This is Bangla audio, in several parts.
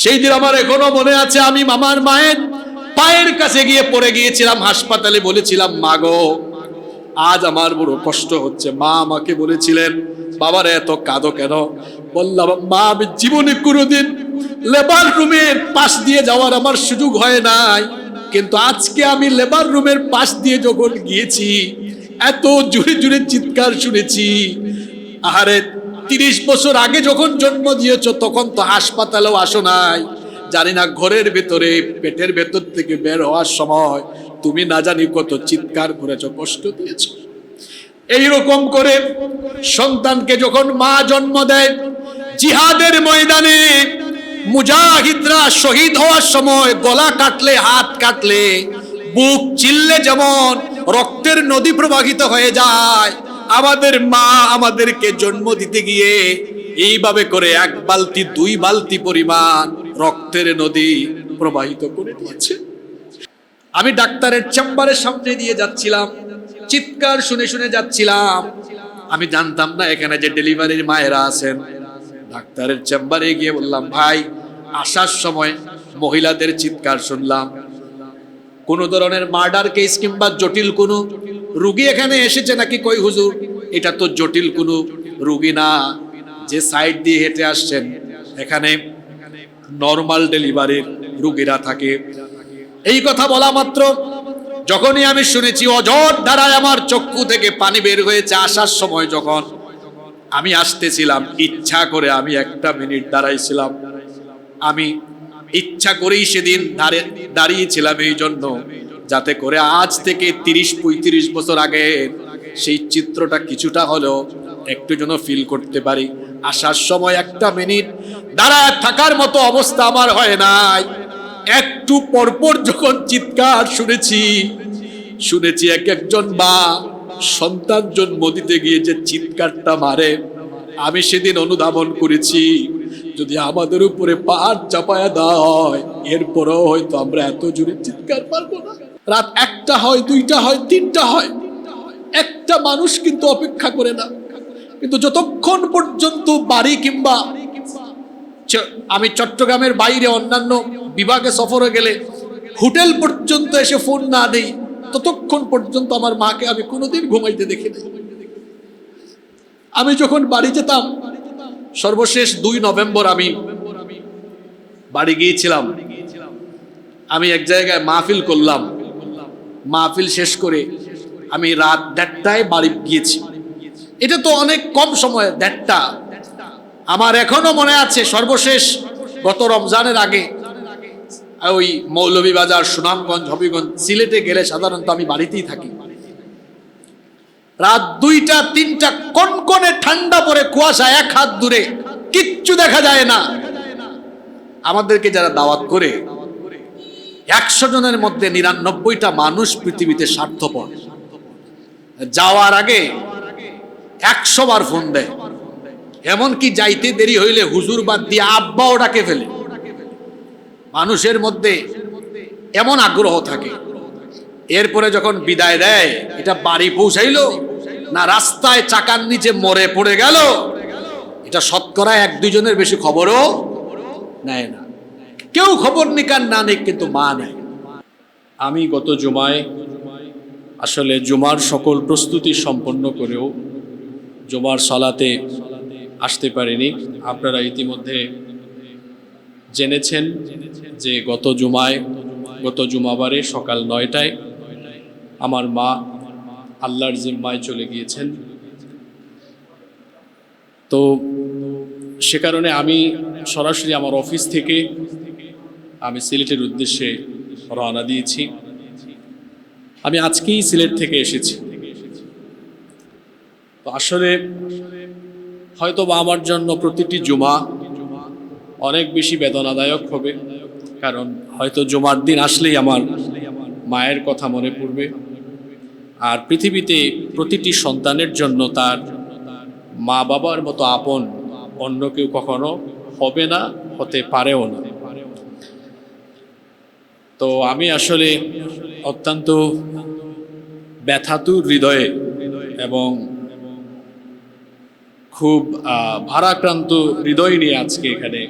সেই দিন আমার এখনো মনে আছে, আমি আমার মায়ের পায়ের কাছে গিয়ে পড়ে গিয়েছিলাম হাসপাতালে, বলেছিলাম মা গো আজ আমার বড় কষ্ট হচ্ছে। মা আমাকে বলেছিলেন বাবার এত কাঁদো কেন? বললাম মা আমি জীবনে কোনোদিন লেবার রুমের পাশ দিয়ে যাওয়ার আমার সুযোগ হয় নাই, কিন্তু আজকে আমি লেবার রুমের পাশ দিয়ে যখন গিয়েছি এত জোরে জোরে চিৎকার শুনেছি। আরে 30 বছর আগে যখন জন্ম দিয়েছ তখন তো হাসপাতালেও আসো নাই, জানি না ঘরের ভেতরে পেটের ভেতর থেকে বের হওয়ার সময় তুমি না জানি কত চিৎকার করেছো, কষ্ট দিয়েছো। এইরকম করে সন্তানকে যখন মা জন্ম দেয়, জিহাদের ময়দানে মুজাহিদরা শহীদ হওয়ার সময় গলা কাটলে, হাত কাটলে, বুক চিল্লে যেমন রক্তের নদী প্রবাহিত হয়ে যায়, আমাদের মা আমাদেরকে জন্ম দিতে গিয়ে এইভাবে করে 1 বালতি 2 বালতি পরিমাণ রক্তের নদী প্রবাহিত করে দিয়েছে। আমি ডাক্তারের চেম্বারের সামনে দিয়ে যাচ্ছিলাম, চিৎকার শুনে শুনে যাচ্ছিলাম। আমি জানতাম না এখানে যে ডেলিভারির মায়েরা আছেন। ডাক্তারের চেম্বারে গিয়ে বললাম ভাই আসার সময় মহিলাদের চিৎকার শুনলাম, কোন ধরনের মার্ডার কেস কিংবা জটিল কোনো রোগী এখানে এসেছে নাকি? কই হুজুর এটা তো জটিল কোনো রোগী না, যে সাইড দিয়ে হেঁটে আসছেন এখানে নরমাল ডেলিভারির রোগীরা থাকে। এই কথা বলা মাত্র যখনই আমি শুনেছি অঝোর ধারায় আমার চক্ষু থেকে পানি বের হয়েছে। আসার সময় যখন আমি আসতেছিলাম ইচ্ছা করে আমি 1টা মিনিট দাঁড়াইছিলাম। আমি ইচ্ছা করেই সেদিন দাঁড়িয়েছিলাম এই জন্য যাতে করে আজ থেকে 30-35 বছর আগে সেই চিত্রটা কিছুটা হলেও একটু যেন ফিল করতে পারি। আসার সময় 1টা মিনিট দাঁড়ায় থাকার মতো অবস্থা আমার হয় নাই। একটু পরপর যখন চিৎকার শুনেছি এক একজন মা সন্তান জন্ম দিতে গিয়ে যে চিৎকারটা মারে, আমি সেদিন অনুধাবন করেছি যদি আমাদের উপরে পাহাড় চাপায়া দেওয়া হয় এরপরেও হয়তো আমরা এত জোরে চিৎকার পারবো না। রাত 1টা হয়, 2টা হয়, 3টা হয়, একটা মানুষ কিন্তু অপেক্ষা করে না। কিন্তু যতক্ষণ পর্যন্ত বাড়ি কিংবা আমি চট্টগ্রামের বাইরে অন্যান্য বিভাগে সফরে গেলে হোটেল পর্যন্ত এসে ফোন না দেই ততক্ষণ পর্যন্ত আমার মাকে আমি কোনোদিন ঘুমাইতে দেখি নাই। আমি যখন বাড়ি যেতাম, সর্বশেষ 2 নভেম্বর আমি বাড়ি গিয়েছিলাম। আমি এক জায়গায় মাহফিল করলাম, মাহফিল শেষ করে আমি রাত 1:30টায় বাড়ি গিয়েছি। এটা তো অনেক কম সময় 1:30টা। আমার এখনো মনে আছে সর্বশেষ গত রমজানের আগে ওই মৌলভীবাজার, সুনামগঞ্জ, হবিগঞ্জ, সিলেটে গেলে সাধারণত আমি বাড়িতেই থাকি। রাত 2টা 3টা কনকনে ঠান্ডা পড়ে, কুয়াশা 1 হাত দূরে, কিচ্ছু দেখা যায় না। আমাদেরকে যারা দাওয়াত করে 100 জনের মধ্যে 99টা মানুষ পৃথিবীতে স্বার্থপর। যাওয়ার আগে 100 বার ফোন দেয়, এমনকি যাইতে দেরি হইলে হুজুর বাদ দিয়ে আব্বাও ডাকে ফেলে। মানুষের মধ্যে এমন আগ্রহ থাকে। এরপরে যখন বিদায় দেয়, এটা বাড়ি পৌঁছাইলো না রাস্তায় চাকার নিচে মরে পড়ে গেল, এটা শতকরা 1-2 জনের বেশি খবরও নেয় না। কেউ খবর নিকার না নেই, কিন্তু মা নেয়। আমি গত জুমায় আসলে জুমার সকল প্রস্তুতি সম্পন্ন করেও জুমার সালাতে আসতে পারিনি। আপনারা ইতিমধ্যে জেনেছেন যে গত জুমাবারে সকাল 9টায় আমার মা আল্লাহর জিম্মায় চলে গিয়েছেন। তো সে কারণে আমি সরাসরি আমার অফিস থেকে আমি সিলেটের উদ্দেশ্যে রওনা দিয়েছি। আমি আজকেই সিলেট থেকে এসেছি। তো আসলে হয়তো বা আমার জন্য প্রতিটি জুমা অনেক বেশি বেদনাদায়ক হবে, কারণ হয়তো জুমার দিন আসলেই আমার মায়ের কথা মনে পড়বে। আর পৃথিবীতে প্রতিটি সন্তানের জন্য তার মা বাবার মতো আপন অন্য কেউ কখনো হবে না, হতে পারেও না। তো আমি আসলে অত্যন্ত ব্যথাতুর হৃদয়ে এবং খুব ভারাক্রান্ত হৃদয় নিয়ে আজকে এখানে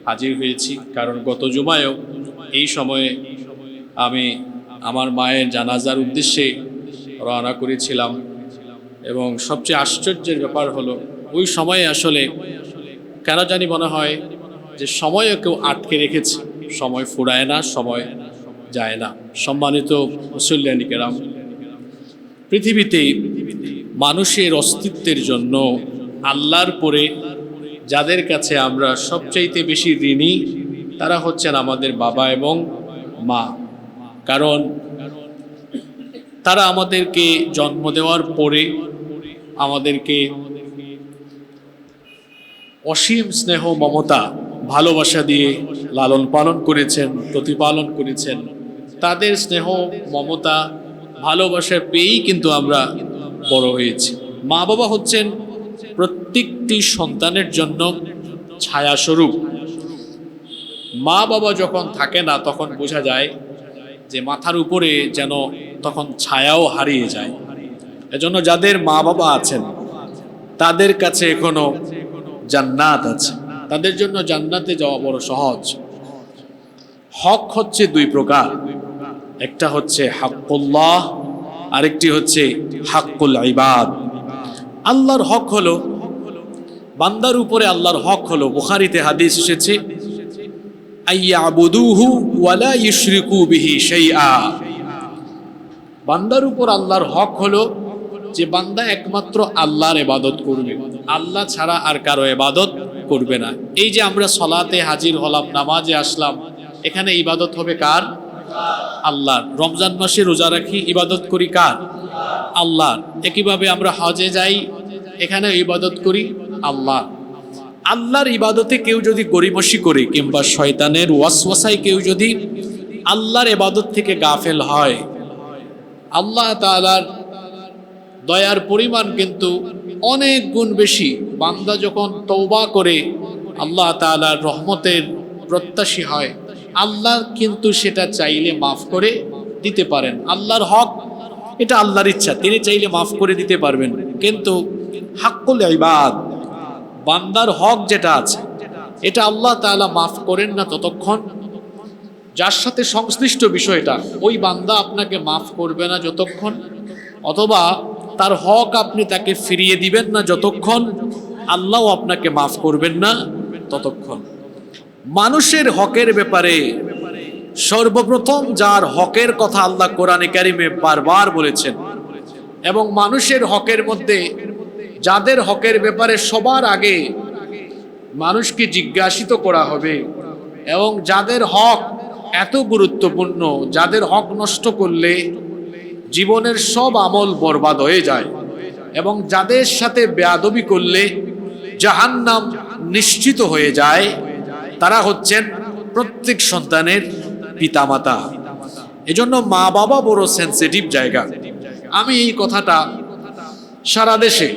হাজির হয়েছি, কারণ গত জুমায়ও এই সময়ে আমি আমার মায়ের জানাজার উদ্দেশ্যে রওনা করেছিলাম। এবং সবচেয়ে আশ্চর্যের ব্যাপার হলো ওই সময়ে আসলে কেন জানি মনে হয় যে সময়ও কেউ আটকে রেখেছে, সময় ফুরায় না, সময় যায় না। সম্মানিত মুসল্লিয়ানি কেরাম, পৃথিবীতে মানুষের অস্তিত্বের জন্য আল্লাহর পরে যাদের কাছে আমরা সবচাইতে বেশি ঋণী তারা হচ্ছেন আমাদের বাবা এবং মা। কারণ তারা আমাদেরকে জন্ম দেওয়ার পরে আমাদেরকে অসীম স্নেহ, মমতা, ভালোবাসা দিয়ে লালন পালন করেছেন, প্রতিপালন করেছেন। তাদের স্নেহ, মমতা, ভালোবাসা পেয়েই কিন্তু আমরা বড় হয়েছি। মা বাবা হচ্ছেন প্রত্যেকটি সন্তানের জন্য ছায়াস্বরূপ। মা বাবা যখন থাকে না তখন বোঝা যায় যে মাথার উপরে যেন তখন ছায়াও হারিয়ে যায়। এজন্য যাদের মা বাবা আছেন তাদের কাছে এখনো জান্নাত আছে, তাদের জন্য জান্নাতে যাওয়া বড় সহজ। হক হচ্ছে দুই প্রকার, একটা হচ্ছে হাক্কুল্লাহ, আরেকটি হচ্ছে হাক্কুল ইবাদ। আল্লাহর হক হলো বান্দার উপরে, আল্লাহর হক হলো, বুখারীতে হাদিস এসেছে, আইয়াবুদুহু ওয়ালা ইউশরিকু বিহি শাইআ। বান্দার উপর আল্লাহর হক হলো যে বান্দা একমাত্র আল্লাহর ইবাদত করবে, আল্লাহ ছাড়া আর কারো ইবাদত করবে না। এই যে আমরা সলাতে হাজির হলাম, নামাজে আসলাম, এখানে ইবাদত হবে কার? আল্লাহর। রমজান মাসে রোজা রাখি, ইবাদত করি কার? আল্লাহর। একইভাবে আমরা হজে যাই, এখানে ইবাদত করি আল্লাহ। আল্লাহর ইবাদতে কেউ যদি গরিমসি করে কিংবা শয়তানের ওয়াসওয়াসায় কেউ যদি আল্লাহর ইবাদত থেকে গাফেল হয়, আল্লাহ তাআলার দয়ার পরিমাণ কিন্তু অনেক গুণ বেশি। বান্দা যখন তওবা করে আল্লাহ তাআলার রহমতের প্রত্যাশী হয়, আল্লাহ কিন্তু সেটা চাইলে মাফ করে দিতে পারেন। আল্লাহর হক, এটা আল্লাহর ইচ্ছা, তিনি চাইলে মাফ করে দিতে পারবেন। কিন্তু হাক্কুল ইবাদ, বান্দার হক যেটা আছে, এটা আল্লাহ তাআলা মাফ করেন না ততক্ষণ, যার সাথে সংশ্লিষ্ট বিষয়টা ওই বান্দা আপনাকে মাফ করবে না যতক্ষণ, অথবা তার হক আপনি তাকে ফিরিয়ে দিবেন না যতক্ষণ, আল্লাহও আপনাকে মাফ করবেন না ততক্ষণ। মানুষের হকের ব্যাপারে সর্বপ্রথম যার হকের কথা আল্লাহ কোরআনে কারিমে বারবার বলেছেন, এবং মানুষের হকের মধ্যে যাদের হকের ব্যাপারে সবার আগে মানুষকে জিজ্ঞাসিত করা হবে, এবং যাদের হক এত গুরুত্বপূর্ণ, যাদের হক নষ্ট করলে জীবনের সব আমল বরবাদ হয়ে যায়, এবং যাদের সাথে বেয়াদবি করলে জাহান্নাম নিশ্চিত হয়ে যায়, তারা হচ্ছেন প্রত্যেক সন্তানের পিতামাতা। এজন্য মা বাবা বড় সেনসিটিভ জায়গা। আমি এই কথাটা সারা দেশে,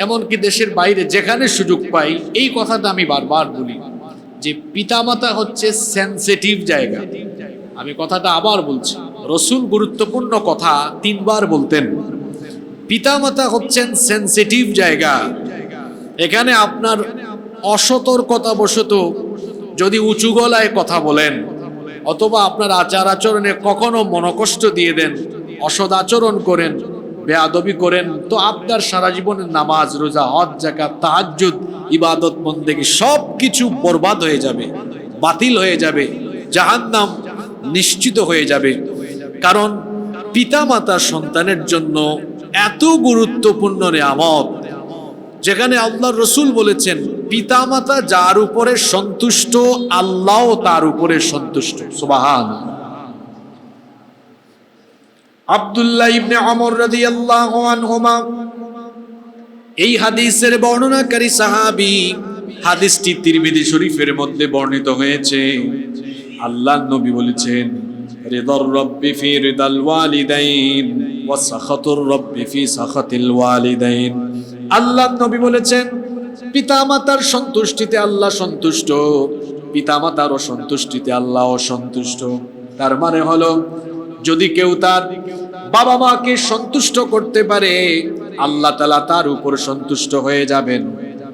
এমনকি দেশের বাইরে যেখানে সুযোগ পাই, এই কথাটা আমি বারবার বলি যে পিতামাতা হচ্ছে সেনসিটিভ জায়গা। আমি কথাটা আবার বলছি, রসুল গুরুত্বপূর্ণ কথা 3 বার বলতেন। পিতামাতা হচ্ছেন সেনসিটিভ জায়গা। এখানে আপনার অসতর্কতাবশত যদি উঁচু গলায় কথা বলেন, অথবা আপনার আচার আচরণে কখনো মনকষ্ট দিয়ে দেন, অসৎ আচরণ করেন, বেয়াদবি করেন, তো আপনার সারা জীবনের নামাজ, রোজা, হজ, যাকাত, তাহাজ্জুদ, ইবাদত, বন্দেগী সব কিছু বরবাদ হয়ে যাবে, বাতিল হয়ে যাবে, জাহান্নাম নিশ্চিত হয়ে যাবে। কারণ পিতামাতা সন্তানের জন্য এত গুরুত্বপূর্ণ নিয়ামত, যেখানে আল্লাহর রাসূল বলেছেন পিতামাতা যার উপরে সন্তুষ্ট, আল্লাহও তার উপরে সন্তুষ্ট। সুবহানাল্লাহ। আব্দুল্লাহ ইবনে ওমর রাদিয়াল্লাহু আনহুমা এই হাদিসের বর্ণনাকারী সাহাবী। হাদিসটি তিরমিজি শরীফের মধ্যে বর্ণিত হয়েছে। আল্লাহর নবী বলেছেন, রিদার রাব্বি ফি রিদাল ওয়ালিদাইন ওয়া সাখাতুর রাব্বি ফি সাখাতিল ওয়ালিদাইন। আল্লাহর নবী বলেছেন, পিতামাতার সন্তুষ্টিতে আল্লাহ সন্তুষ্ট, পিতামাতার অসন্তুষ্টিতে আল্লাহ অসন্তুষ্ট। তার মানে হলো, যদি কেউ তার বাবা মাকে সন্তুষ্ট করতে পারে, আল্লাহ তাআলা তার উপর সন্তুষ্ট হয়ে যাবেন।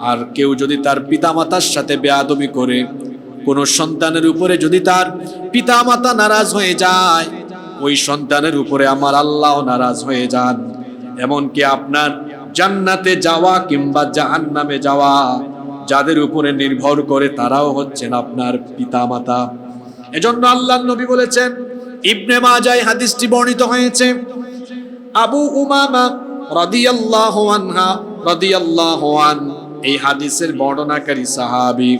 আর কেউ যদি তার পিতামাতার সাথে বেয়াদবি করে, কোন সন্তানের উপরে যদি তার পিতামাতা নারাজ হয়ে যায়, ওই সন্তানের উপরে আমার আল্লাহ নারাজ হয়ে যান। এমনকি আপনার জান্নাতে যাওয়া কিংবা জাহান্নামে যাওয়া যাদের উপরে নির্ভর করে তারাও হচ্ছেন আপনার পিতামাতা। এজন্য আল্লাহর নবী বলেছেন, ইবনে মাজায় হাদিসটি বর্ণিত হয়েছে, আবু উমামা রাদিয়াল্লাহু আন এই হাদিসের বর্ণনাকারী সাহাবী,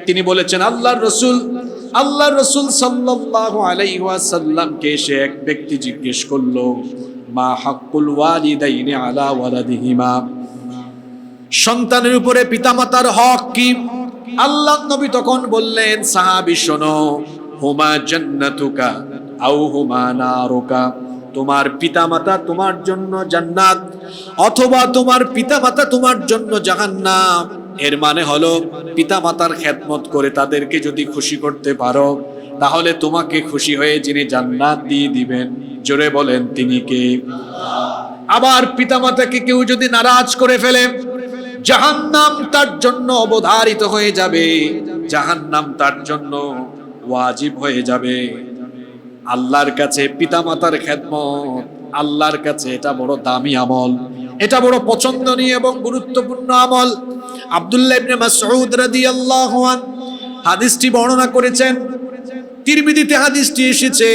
তিনি বলেছেন আল্লাহর রাসূল সাল্লাল্লাহু আলাইহি ওয়াসাল্লামকে এসে এক ব্যক্তি জিজ্ঞেস করলো, মা হাক্কুল ওয়ালিদাইনি আলা ওয়ালাদিহিমা, সন্তানের উপরে পিতামাতার হক কি? আল্লাহর নবী তখন বললেন, সাহাবী শোনো, হুমা জান্নাতুকা আও হুমা নারুকা, তোমার পিতামাতা তোমার জন্য জান্নাত অথবা তোমার পিতামাতা তোমার জন্য জাহান্নাম। এর মানে হলো পিতামাতার খেদমত করে তাদেরকে যদি খুশি করতে পারো, তাহলে তোমাকে খুশি হয়ে যিনি জান্নাত দিয়ে দিবেন, জোরে বলেন তিনি কে? আবার পিতামাতাকে কেউ যদি নারাজ করে ফেলে, জাহান্নাম তার জন্য অবধারিত হয়ে যাবে, জাহান্নাম তার জন্য ওয়াজিব হয়ে যাবে। আল্লাহর কাছে পিতামাতার খেদমত, আল্লাহর কাছে এটা বড় দামি আমল, এটা বড় পছন্দনীয় এবং গুরুত্বপূর্ণ আমল। আব্দুল্লাহ ইবনে মাসউদ রাদিয়াল্লাহু আনহু হাদিসটি বর্ণনা করেছেন, তিরমিজিতে হাদিসটি এসেছে।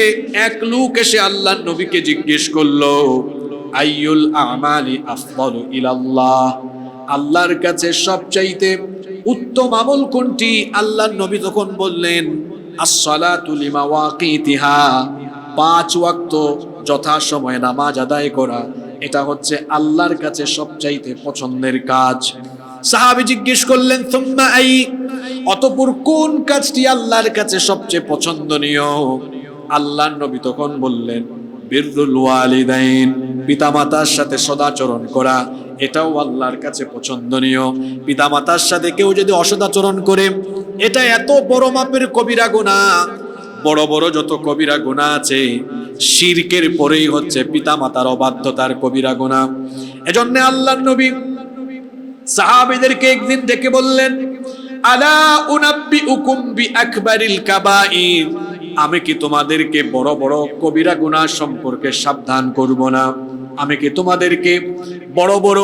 এক লোক এসে আল্লাহর নবীকে জিজ্ঞেস করলো, আইয়ুল আমালি আফদালু ইলাল্লাহ, আল্লাহর কাছে সবচাইতে উত্তম আমল কোনটি? আল্লাহর নবী তখন বললেন, as-salatu limawaaqitiha, 5 ওয়াক্ত যথাসময়ে নামাজ আদায় করা, এটা হচ্ছে আল্লাহর কাছে সবচাইতে পছন্দের কাজ। সাহাবী জিজ্ঞেস করলেন, সুম্মা আই, অতঃপর কোন কাজটি আল্লাহর কাছে সবচেয়ে পছন্দনীয়? আল্লাহর নবী তখন বললেন, বিররুল ওয়ালিদাইন, পিতামাতার সাথে সদাচরণ করা, এটাও আল্লাহর কাছে পছন্দনীয়। পিতামাতার সাথে কেউ যদি অসদাচরণ করে, এটা এত বড় মাপের কবিরা গুনাহ, বড় বড় যত কবিরা গুনাহ আছে, শিরকের পরেই হচ্ছে পিতামাতার অবাধ্যতার কবিরা গুনাহ। এজন্য আল্লাহর নবী সাহাবীদেরকে একদিন ডেকে বললেন, আলা উনাব্বিউকুম বিআকবারিল কাবাইর, আমি কি তোমাদেরকে বড় বড় কবিরা গুনাহ সম্পর্কে সাবধান করব না? আমি কি তোমাদেরকে বড় বড়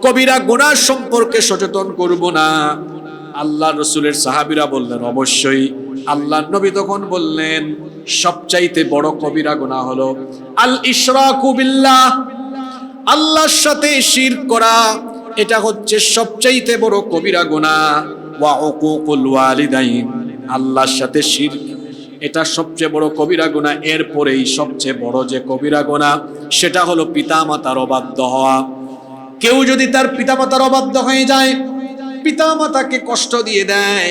কবিরা গুনাহ সম্পর্কে সচেতন করব না? আল্লাহ রাসূলের সাহাবীরা বললেন, অবশ্যই। আল্লাহর নবী তখন বললেন, সবচাইতে বড় কবিরা গুনাহ হলো আল ইশরাকু বিল্লাহ, আল্লাহর সাথে শিরক করা, এটা হচ্ছে সবচাইতে বড় কবিরা গুনাহ। ওয়া উকুকুল ওয়ালিদাইন, আল্লাহর সাথে শিরক, এটা সবচেয়ে বড় কবিরা গুনাহ। এরপরেই সবচেয়ে বড় যে কবিরা গুনাহ, সেটা হলো পিতামাতার অবাধ্য হওয়া। কেউ যদি তার পিতামাতার অবাধ্য হয়ে যায়, পিতামাতাকে কষ্ট দিয়ে দেয়,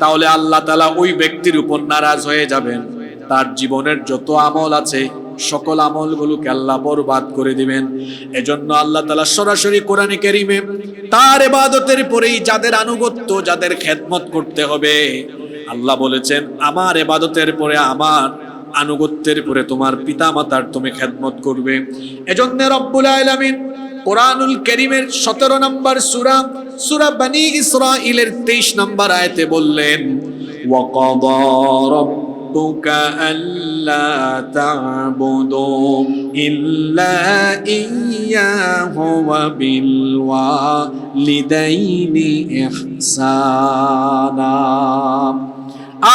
তাহলে আল্লাহ তাআলা ওই ব্যক্তির উপর নারাজ হয়ে যাবেন। তার জীবনের যত আমল আছে, সকল আমলগুলোকে আল্লাহ বরবাদ করে দিবেন। এজন্য আল্লাহ তাআলা সরাসরি কোরআনে কারীমে তার ইবাদতের পরেই যাদের আনুগত্য, যাদের খেদমত করতে হবে, আল্লাহ বলেছেন, আমার ইবাদতের পরে, আমার আনুগত্যের পরে তোমার পিতামাতার তুমি খেদমত করবে। এজন্য রব্বুল আলামিন কোরআনুল কারীমের 17 নম্বর সূরা বনী ইসরাঈলের 23 নম্বর আয়াতে বললেন, ওয়া ক্বাদা রাব্বুকা আল্লা তা'বুদু ইল্লা ইয়্যাহু ওয়া বিল ওয়ালিদাইনি ইহসানা।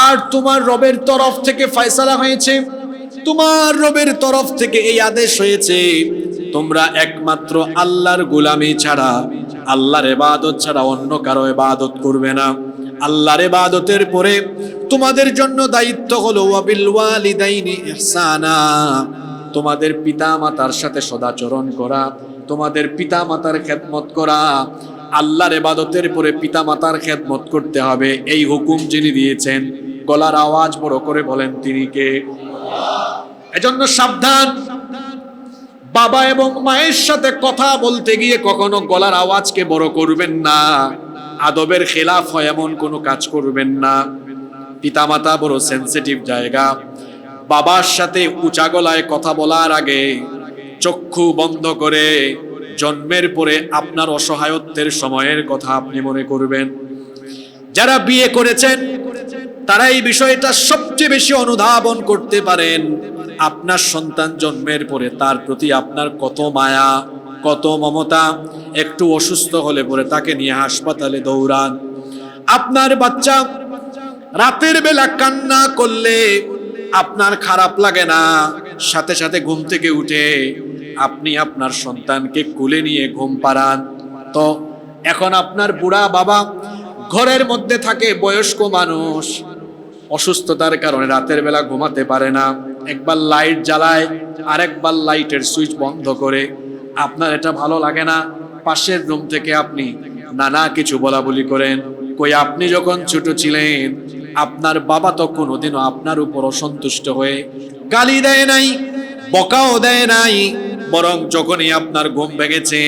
আর তোমার রবের তরফ থেকে ফয়সালা হয়েছে, তোমার রবের তরফ থেকে এই আদেশ হয়েছে, তোমরা একমাত্র আল্লাহর গোলামি ছাড়া, আল্লাহর ইবাদত ছাড়া অন্য কারো ইবাদত করবে না। আল্লাহর ইবাদতের পরে তোমাদের জন্য দায়িত্ব হলো ওয়া বিল ওয়ালিদাইনি ইহসানা, তোমাদের পিতামাতার সাথে সদাচরণ করা, তোমাদের পিতামাতার খেদমত করা। আল্লাহর ইবাদতের পরে পিতামাতার খেদমত করতে হবে, এই হুকুম যিনি দিয়েছেন, গলার আওয়াজ বড় করে বলেন তিনি কে? এজন্য সাবধান, বাবা এবং মায়ের সাথে কথা বলতে গিয়ে কখনো গলার আওয়াজকে বড় করবেন না, আদবের খেলাফ হয় এমন কোনো কাজ করবেন না। পিতামাতা বড় সেনসিটিভ জায়গা। বাবার সাথে উঁচা গলায় কথা বলার আগে চক্ষু বন্ধ করে জন্মের পরে আপনার অসহায়ত্বের সময়ের কথা আপনি মনে করবেন। যারা বিয়ে করেছেন তারা এই বিষয়টা সবচেয়ে বেশি অনুধাবন করতে পারেন। আপনার সন্তান জন্মের পরে তার প্রতি আপনার কত মায়া, কত মমতা। একটু অসুস্থ হলে পরে তাকে নিয়ে হাসপাতালে দৌড়ান। আপনার বাচ্চা রাতের বেলা কান্না করলে আপনার খারাপ লাগে না, সাথে সাথে ঘুম থেকে উঠে আপনি আপনার সন্তানকে কোলে নিয়ে ঘুম পাড়ান। তো এখন আপনার বুড়া বাবা ঘরের মধ্যে থাকে, বয়স্ক মানুষ, অসুস্থতার কারণে রাতের বেলা ঘুমাতে পারে না, একবার লাইট জ্বালায় আরেকবার লাইটের সুইচ বন্ধ করে। আপনার এটা ভালো লাগে না, পাশের রুম থেকে আপনি নানা কিছু বলা বলি করেন। কই আপনি যখন ছোট ছিলেন আপনার বাবা তো কোনোদিনও আপনার উপর অসন্তুষ্ট হয়ে গালি দেয় নাই, বকাও দেয় নাই, বরং যখনই আপনার ঘুম ভেঙেছে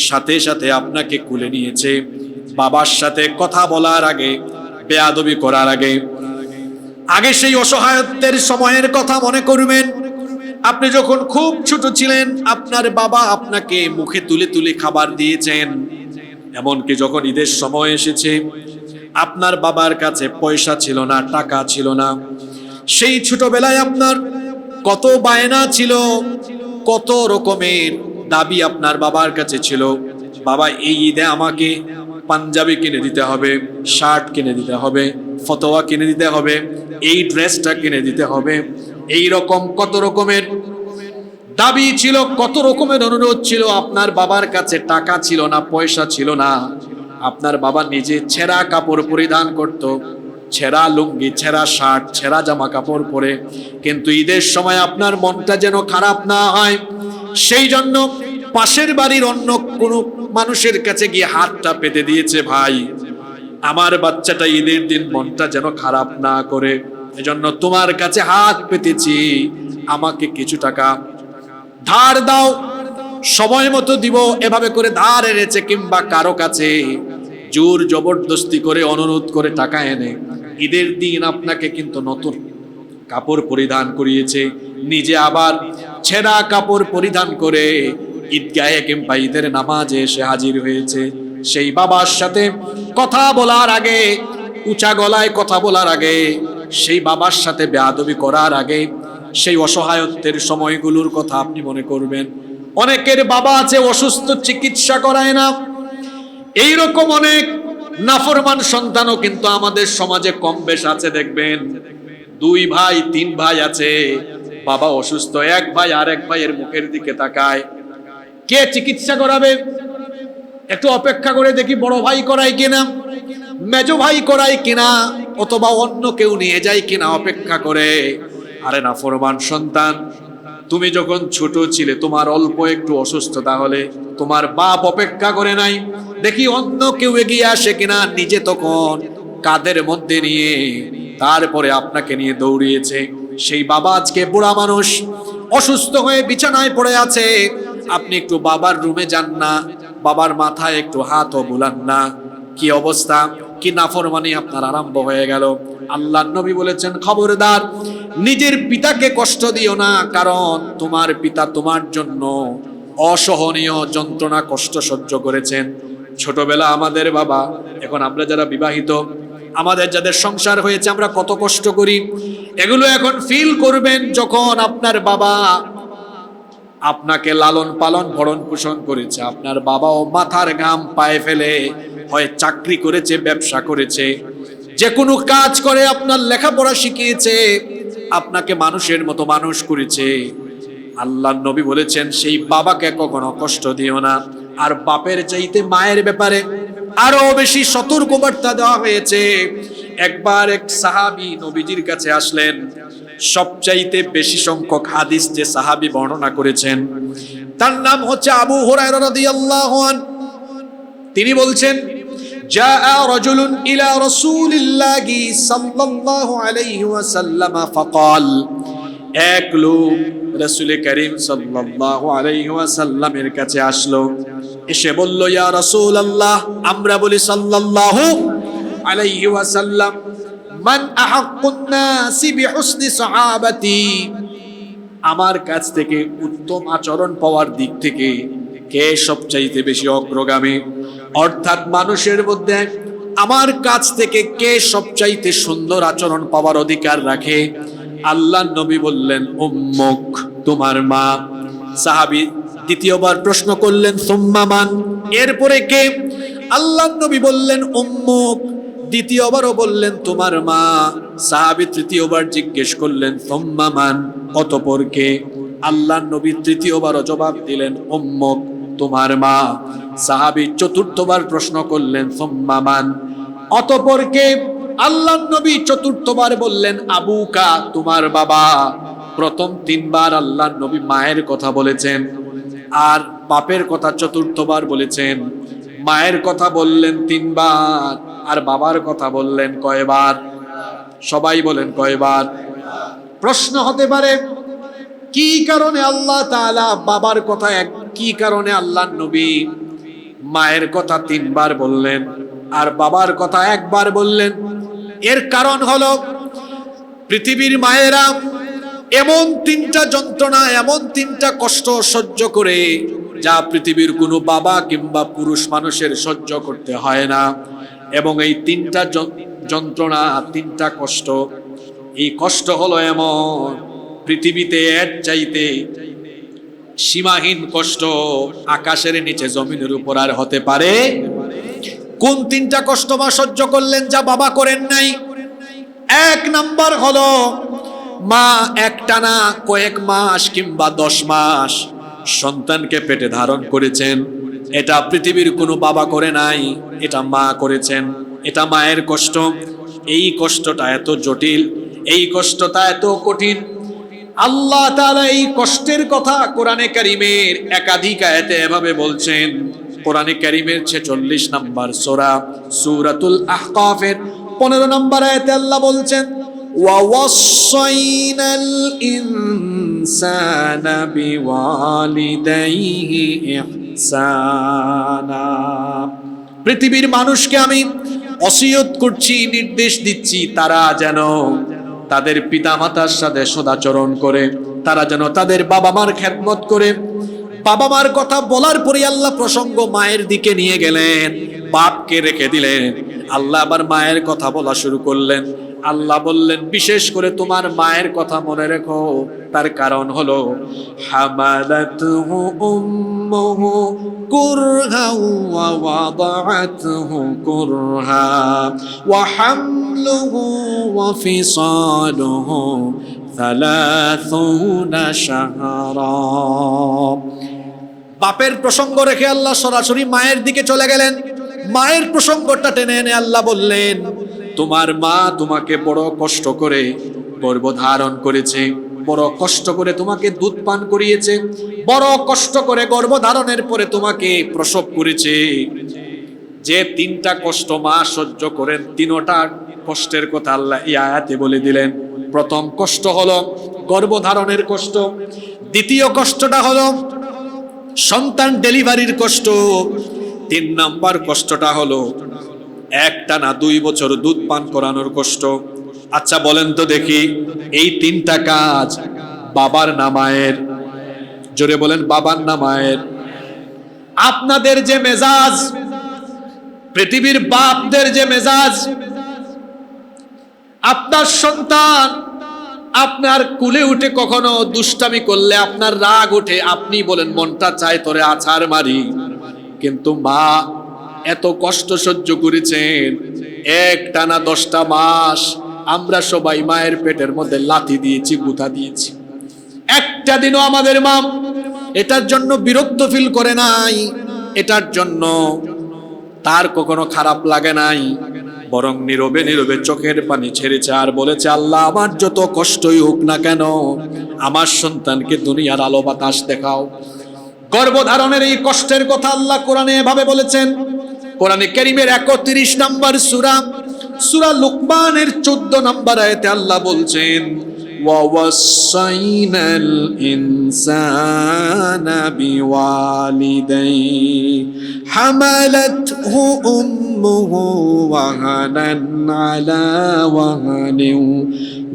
সাথে সাথে আপনাকে কুলে নিয়েছে। বাবার সাথে কথা বলার আগে, বেয়াদবি করার আগে সেই অসহায়ত্বের সময়ের কথা মনে করবেন। আপনি যখন খুব ছোট ছিলেন আপনার বাবা আপনাকে মুখে তুলে তুলে খাবার দিয়েছেন। এমনকি যখন ঈদের সময় এসেছে আপনার বাবার কাছে পয়সা ছিল না, টাকা ছিল না, সেই ছোটবেলায় আপনার কত বায়না ছিল, কত রকমের দাবি আপনার বাবার কাছে ছিল। বাবা এই ঈদে আমাকে পাঞ্জাবি কিনে দিতে হবে, শার্ট কিনে দিতে হবে, ফতোয়া কিনে দিতে হবে, এই ড্রেসটা কিনে দিতে হবে। এই রকম কত রকমের দাবি ছিল, কত রকমের অনুরোধ ছিল। আপনার বাবার কাছে টাকা ছিল না, পয়সা ছিল না। আপনার বাবা নিজে ছেঁড়া কাপড় পরিধান করত, ছেঁড়া লুঙ্গি, ছেঁড়া শার্ট, ছেঁড়া জামা কাপড় পরে। কিন্তু ঈদের সময় আপনার মনটা যেন খারাপ না হয় সেই জন্য পাশের বাড়ির অন্য কোনো মানুষের কাছে গিয়ে হাতটা পেতে দিয়েছে, ভাই আমার বাচ্চাটা ঈদের দিন মনটা যেন খারাপ না করে, এজন্য তোমার কাছে হাত পেতেছি, আমাকে কিছু টাকা ধার দাও, সময় মতো দিব। এভাবে করে ধার এনেছে, কিংবা কারো কাছে জোর জবরদস্তি করে অনুরোধ করে টাকা এনে ঈদের দিন আপনাকে কিন্তু নতুন কাপড় পরিধান করিয়েছে, নিজে আবার ছেঁড়া কাপড় পরিধান করে ঈদগাহে কিংবা ঈদের নামাজে এসে হাজির হয়েছে। সেই বাবার সাথে কথা বলার আগে, উঁচা গলায় কথা বলার আগে, সেই বাবার সাথে বেয়াদবি করার আগে সেই অসহায়ত্বের সময়গুলোর কথা আপনি মনে করবেন। অনেকের বাবা আছে অসুস্থ, চিকিৎসা করায় না। এইরকম অনেক নাফরমান সন্তানও কিন্তু আমাদের সমাজে কম বেশ আছে। দেখবেন 2 ভাই 3 ভাই আছে, বাবা অসুস্থ, এক ভাই আরেক ভাইয়ের মুখের দিকে তাকায়, কে চিকিৎসা করাবে, একটু অপেক্ষা করে দেখি বড় ভাই করায় কিনা, মেজো ভাই করায় কিনা, অথবা অন্য কেউ নিয়ে যায় কিনা, অপেক্ষা করে। আরে নাফরমান সন্তান, তুমি যখন ছোট ছিলে তোমার অল্প একটু অসুস্থতা হলে তোমার বাপ অপেক্ষা করে নাই দেখি অন্য কেউ এগিয়ে আসে কিনা, নিজে তখন কাঁধের মধ্যে নিয়ে তারপরে আপনাকে নিয়ে দৌড়িয়েছে। সেই বাবা আজকে বুড়া মানুষ, অসুস্থ হয়ে বিছানায় পড়ে আছে, আপনি একটু বাবার রুমে যান না, বাবার মাথায় একটু হাতও বুলান না। কি অবস্থা, কি নাফরমানি আপনার আরম্ভ হয়ে গেল। আল্লাহর নবী বলেছেন, খবরদার নিজের পিতাকে কষ্ট দিও না, কারণ তোমার পিতা তোমার জন্য অসহনীয় যন্ত্রণা কষ্ট সহ্য করেছেন। ছোটবেলা আমাদের বাবা, এখন আমরা যারা বিবাহিত, আমাদের যাদের সংসার হয়েছে, আমরা কত কষ্ট করি এগুলো এখন ফিল করবেন যখন আপনার বাবা আপনাকে লালন পালন ভরণ পোষণ করেছে। আপনার বাবাও মাথার ঘাম পায়ে ফেলে হয় চাকরি করেছে, ব্যবসা করেছে, যে কোনো কাজ করে আপনার লেখাপড়া শিখিয়েছে, আপনাকে মানুষের মতো মানুষ করেছে। আল্লাহর নবী বলেছেন, সেই বাবাকে কখনো কষ্ট দিও না। আর বাপের চাইতে মায়ের ব্যাপারে আরো বেশি সতর্কবার্তা দেওয়া হয়েছে। একবার এক সাহাবী নবীজির কাছে আসলেন, সবচাইতে বেশি সংখ্যক হাদিস যে সাহাবী বর্ণনা করেছেন তার নাম হচ্ছে আবু হুরায়রা রাদিয়াল্লাহু আনহু। তিনি বলছেন, জাআ রাজুলুন ইলা রাসূলিল্লাহি সাল্লাল্লাহু আলাইহি ওয়াসাল্লাম ফাকাল, এক লোক রাসূল করিম সাল্লাল্লাহু আলাইহি ওয়াসাল্লামের কাছে আসলো, এসে বলল, ইয়া রাসূলুল্লাহ, আমরা বলি সাল্লাল্লাহু আলাইহি ওয়াসাল্লাম, মান আহাক্কুন নাসি বিহুসনি সাহাবাতি, আমার কাছ থেকে উত্তম আচরণ পাওয়ার দিক থেকে কে সবচাইতে বেশি অগ্রগামী। অর্থাৎ মানুষের মধ্যে আমার কাছ থেকে কে সবচাইতে সুন্দর আচরণ পাওয়ার অধিকার রাখে? আল্লাহর নবী বললেন, উম্মুক, তোমার মা। সাহাবী দ্বিতীয়বার প্রশ্ন করলেন, সুম্মা মান, এরপরে কে? আল্লাহর নবী বললেন, উম্মুক। দ্বিতীয়বারও বললেন, তোমার মা। সাহাবী তৃতীয়বার জিজ্ঞেস করলেন, সুম্মা মান, অতঃপর কে? আল্লাহর নবী তৃতীয়বারও জবাব দিলেন, উম্মুক, তোমার মা। সাহাবী চতুর্থবার প্রশ্ন করলেন, সুম্মা মান, অতঃপর কে? আল্লাহর নবী চতুর্থবার বললেন, আবুকা, তোমার বাবা। প্রথম তিনবার আল্লাহর নবী মায়ের কথা বলেছেন, আর বাপের কথা চতুর্থবার বলেছেন। মায়ের কথা বললেন তিনবার, আর বাবার কথা বললেন কয়বার? সবাই বলেন কয়বার? প্রশ্ন হতে পারে, কি কারণে আল্লাহ তাআলা বাবার কথা কি কারণে আল্লাহর নবী মায়ের কথা তিনবার বললেন আর বাবার কথা একবার বললেন? এর কারণ হলো, পৃথিবীর মায়েরা এমন তিনটা যন্ত্রণা, এমন তিনটা কষ্ট সহ্য করে যা পৃথিবীর কোনো বাবা কিংবা পুরুষ মানুষের সহ্য করতে হয় না। এবং এই তিনটা যন্ত্রণা, তিনটা কষ্ট, এই কষ্ট হলো এমন, পৃথিবীতে এর চাইতে সীমাহীন কষ্ট আকাশের নিচে জমিনের উপর আর হতে পারে? কোন তিনটা কষ্ট মা সহ্য করলেন যা বাবা করেন নাই? এক নাম্বার হলো, মা একটানা কয়েক মাস কিংবা 10 মাস সন্তানকে পেটে ধারণ করেছেন। এটা পৃথিবীর কোনো বাবা করে নাই, এটা মা করেছেন। এটা মায়ের কষ্ট। এই কষ্টটা এত জটিল, এই কষ্টটা এত কঠিন। আল্লাহ তাআলা এই কষ্টের কথা কোরআনে কারীমের একাধিক আয়াতে এভাবে বলছেন। কোরআনে কারীমের 46 নম্বর সূরা সূরাতুল আহকাফের 15 নম্বর আয়াতে আল্লাহ বলছেন, وَوَصَّيْنَا الْإِنسَانَ بِوَالِدَيْهِ إِحْسَانًا। পৃথিবীর মানুষকে আমি ওসিয়ত করছি, নির্দেশ দিচ্ছি, তারা যেন তাদের পিতামাতার সাথে সদাচরণ করে, তারা যেন তাদের বাবা মার খেদমত করে। বাবা মার কথা বলার পরে আল্লাহ প্রসঙ্গ মায়ের দিকে নিয়ে গেলেন, বাপকে রেখে দিলেন। আল্লাহ আবার মায়ের কথা বলা শুরু করলেন। আল্লাহ বললেন, বিশেষ করে তোমার মায়ের কথা মনে রেখো। তার কারণ হলো, হামালাতুহু উম্মুহু কুরহা ওয়া ওয়াদাআতুহু কুরহা ওয়া হামলুহু ওয়া ফিসালুহু 30 শাহরা। বাপের প্রসঙ্গ রেখে আল্লাহ সরাসরি মায়ের দিকে চলে গেলেন। মায়ের প্রসঙ্গটা টেনে এনে আল্লাহ বললেন, তোমার মা তোমাকে বড় কষ্ট করে গর্ভধারণ করেছে, বড় কষ্ট করে তোমাকে দুধ পান করিয়েছে, বড় কষ্ট করে গর্ভধারণের পরে তোমাকে প্রসব করেছে। যে তিনটা কষ্ট মা সহ্য করেন, তিনটা কষ্টের কথা আল্লাহ এই আয়াতে বলে দিলেন। প্রথম কষ্ট হলো গর্ভধারণের কষ্ট, দ্বিতীয় কষ্টটা হলো সন্তান ডেলিভারির কষ্ট, 3 নম্বর কষ্টটা হলো একটানা 2 বছর দুধ পান করানোর কষ্ট। আচ্ছা বলেন তো দেখি, এই তিনটা কাজ বাবার না মায়ের? জোরে বলেন, বাবার না মায়ের? আপনাদের যে মেজাজ, পৃথিবীর বাপদের যে মেজাজ, আপনার সন্তান আপনার কুলে উঠে কখনো দুষ্টামি করলে আপনার রাগ ওঠে, আপনি বলেন মনটা চায় তোরে আছাড় মারি। কিন্তু মা এত কষ্ট সহ্য করেছেন, একটানা 10টা মাস আমরা সবাই মায়ের পেটের মধ্যে লাথি দিয়েছি, গুঁতা দিয়েছি। একটা দিনও আমাদের মা এটার জন্য বিরক্ত ফিল করে নাই, এটার জন্য তার কখনো খারাপ লাগে নাই, বরং নীরবে নীরবে চোখের পানি ছেড়েছে আর বলেছে, আল্লাহ আমার যত কষ্টই হোক না কেন, আমার সন্তানকে দুনিয়ার আলো বাতাস দেখাও। গর্ভধারণের এই কষ্টের কথা আল্লাহ কোরআনে এভাবে বলেছেন। কোরআনে কারীমের 31 নম্বর সূরা সূরা লুকমানের 14 নম্বর আয়াতে আল্লাহ বলছেন, وَوَصَّيْنَا الْإِنسَانَ بِوَالِدَيْهِ حَمَلَتْهُ أُمُّهُ وَهَنًا عَلَى وَهَنٍ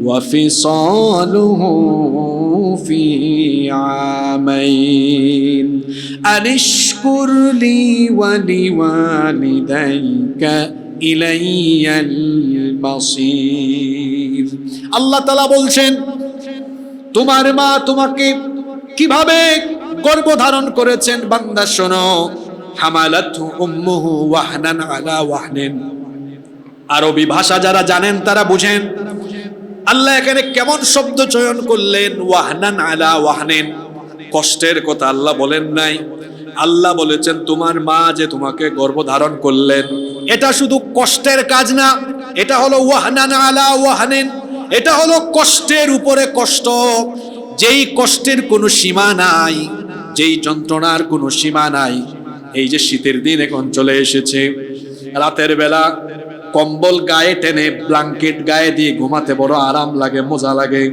وَفِصَالُهُ فِي عَامَيْنِ أَنِ اشْكُرْ لِي وَلِوَالِدَيْكَ ইলাইয়াল মাসির। আল্লাহ তাআলা বলছেন তোমার মা তোমাকে কিভাবে গর্ভধারণ করেছেন বান্দা শোনো। হামালাতহু উম্মুহু ওয়াহনান আলা ওয়াহনিন। আরবি ভাষা যারা জানেন তারা বুঝেন আল্লাহ এখানে কেমন শব্দ চয়ন করলেন। ওয়াহনান আলা ওয়াহনিন, কষ্টের কথা আল্লাহ বলেন নাই। আল্লাহ বলেছেন তোমার মা যে তোমাকে গর্ভধারণ করলেন এটা শুধু কষ্টের কাজ না, এটা হলো ওয়াহনান আলা ওয়াহনিন, এটা হলো কষ্টের উপরে কষ্ট। যেই কষ্টের কোনো সীমা নাই, যেই যন্ত্রণার কোনো সীমা নাই। এই যে শীতের দিন এখন চলে এসেছে, রাতের বেলা কম্বল গায়ে টেনে ব্ল্যাঙ্কেট গায়ে দিয়ে ঘুমাতে বড় আরাম লাগে, মজা লাগে।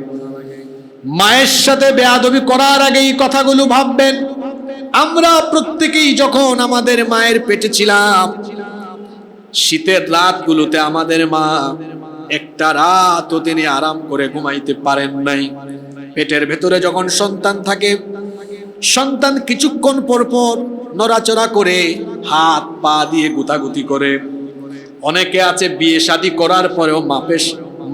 মায়ের সাথে বেয়াদবি করার আগে এই কথাগুলো ভাববেন। আমরা প্রত্যেকেই যখন আমাদের মায়ের পেটে ছিলাম, শীতের রাতগুলোতে আমাদের মা একটা রাতও তিনি আরাম করে ঘুমাইতে পারেন নাই। পেটের ভেতরে যখন সন্তান থাকে, সন্তান কিছুক্ষণ পর পর নড়াচড়া করে, হাত পা দিয়ে গুতাগুতি করে। অনেকে আছে বিয়ে শাদী করার পরেও